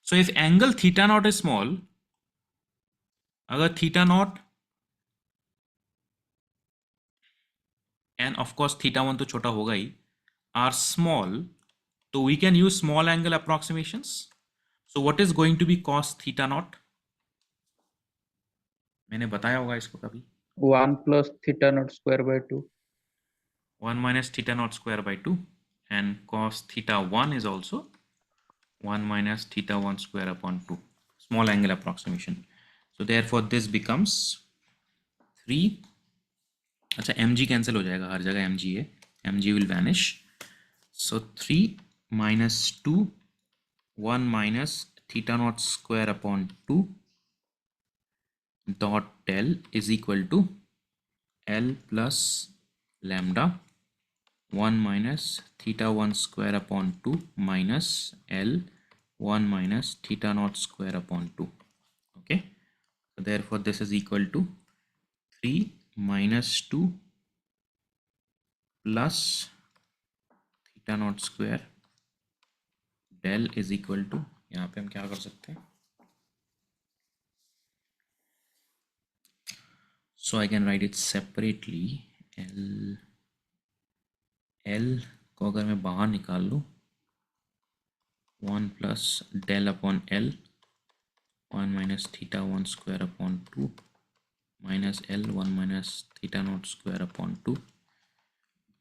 So if angle theta naught is small, अगर theta naught and of course theta 1 तो छोटा होगा ही, are small, तो we can use small angle approximations। So what is going to be cos theta naught? मैंने बताया होगा इसको कभी, 1 plus theta naught square by 2, 1 minus theta naught square by 2, and cos theta 1 is also 1 minus theta 1 square upon 2, small angle approximation। So therefore this becomes 3, अच्छा mg cancel हो जाएगा, हर जगह mg है, mg will vanish। So 3 minus 2, 1 minus theta naught square upon 2 dot del is equal to L plus lambda 1 minus theta 1 square upon 2 minus L 1 minus theta naught square upon 2. Okay, so therefore this is equal to 3 minus 2 plus theta naught square del is equal to, यहाँ पे हम क्या कर सकते हैं, so I can write it separately. L को अगर मैं बाहर निकाल लूँ, 1 plus del upon L 1 minus theta 1 square upon 2 minus L 1 minus theta naught square upon 2.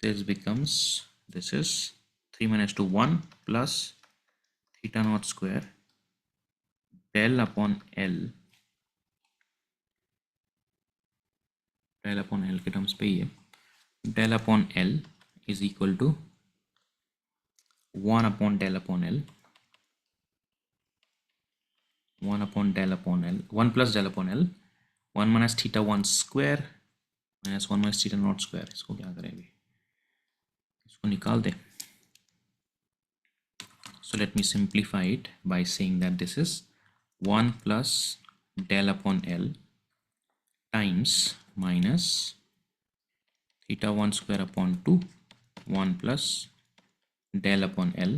This becomes, this is 3 minus 2 1 plus theta naught square del upon L के terms पे ये del upon L is equal to 1 upon del upon L 1 upon del upon L 1 plus del upon L 1 minus theta 1 square minus 1 minus theta naught square. इसको क्या करेंगे, इसको निकाल दे. So let me simplify it by saying that this is 1 plus del upon L times minus theta 1 square upon 2 1 plus del upon L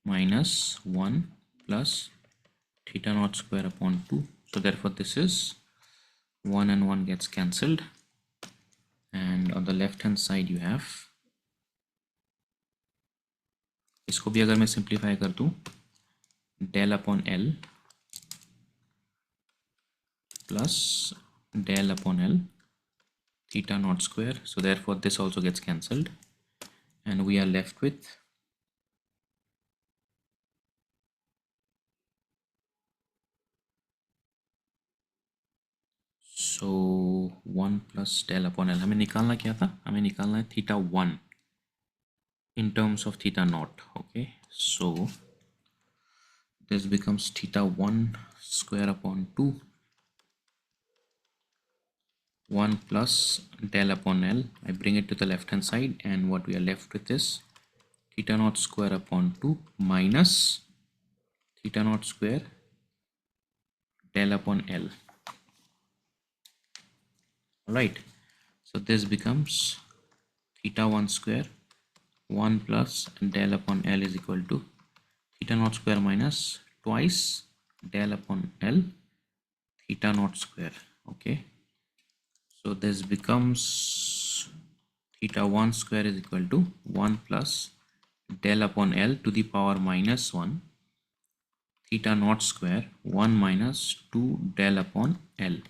minus 1 plus theta naught square upon 2. So therefore this is 1 and 1 gets cancelled, and on the left hand side you have, इसको भी अगर मैं simplify कर दूं, del upon L plus del upon L theta naught square. So therefore this also gets cancelled, and we are left with so 1 plus del upon L. हमें निकालना क्या था, हमें निकालना है theta 1 in terms of theta naught. Okay, so this becomes theta 1 square upon 2 1 plus del upon L. I bring it to the left hand side, and what we are left with is theta naught square upon 2 minus theta naught square del upon L. Alright, so this becomes theta 1 square 1 plus del upon L is equal to theta naught square minus twice del upon L theta naught square. Okay, so this becomes theta 1 square is equal to 1 plus del upon L to the power minus 1 theta naught square 1 minus 2 del upon L.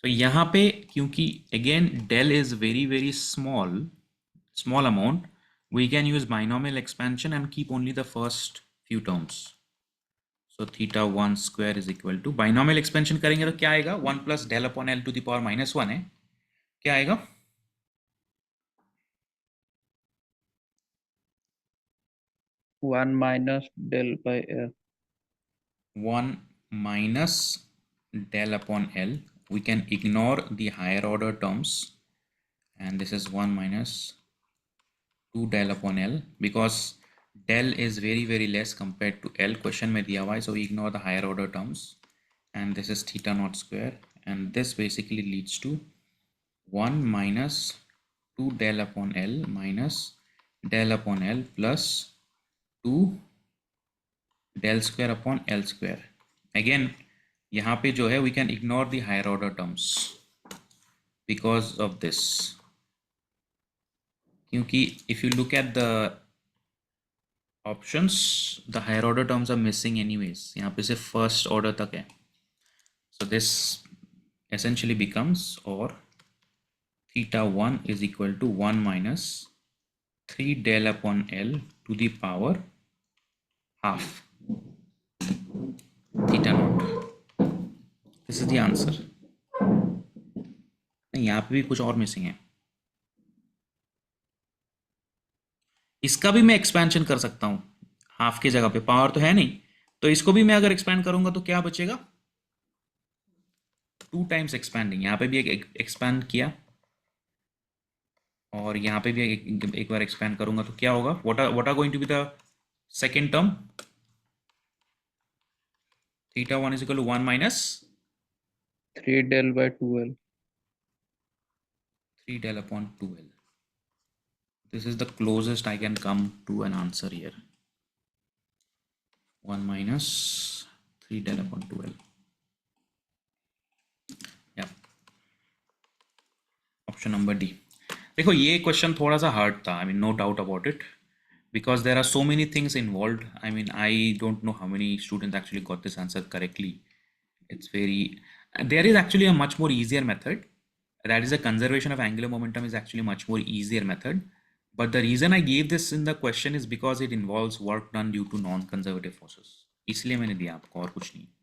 तो यहाँ पे क्योंकि again del is very small amount, we can use binomial expansion and keep only the first few terms. So theta 1 square is equal to, binomial expansion करेंगे तो क्या आएगा, 1 plus del upon L to the power minus 1 है, क्या आएगा, one minus del by L 1 minus del upon L. We can ignore the higher order terms, and this is 1 minus 2 del upon L, because del is very less compared to L. Question में दिया हुआ है, so we ignore the higher order terms, and this is theta naught square, and this basically leads to 1 minus 2 del upon L minus del upon L plus 2 del square upon L square. Again यहाँ पे जो है we can ignore the higher order terms because of this, क्योंकि if you look at the options the higher order terms are missing anyways, यहाँ पे सिर्फ first order तक है. So this essentially becomes, or theta 1 is equal to 1 minus 3 del upon L to the power half theta naught. This is the answer. नहीं, यहाँ पे भी कुछ और मिसिंग है. इसका भी मैं एक्सपेंशन कर सकता हूं, हाफ की जगह पे पावर तो है नहीं, तो इसको भी मैं अगर एक्सपेंड करूंगा तो क्या बचेगा, 2 times एक्सपेंडिंग. यहाँ पे भी एक एक्सपेंड किया, और यहाँ पे भी एक बार एक्सपेंड करूंगा तो क्या होगा, what are going to be the second term? Theta 1 is equal to 1 minus 3 del by 2L. 3 del upon 2L. This is the closest I can come to an answer here. 1 minus 3 del upon 2L. Yeah. Option number D. देखो ये question थोड़ा सा hard था, I mean no doubt about it, because there are so many things involved. I mean I don't know how many students actually got this answer correctly. It's very, there is actually a much more easier method. That is the conservation of angular momentum is actually much more easier method. But the reason I gave this in the question is because it involves work done due to non-conservative forces. इसलिए मैंने दिया आपको, और कुछ नहीं.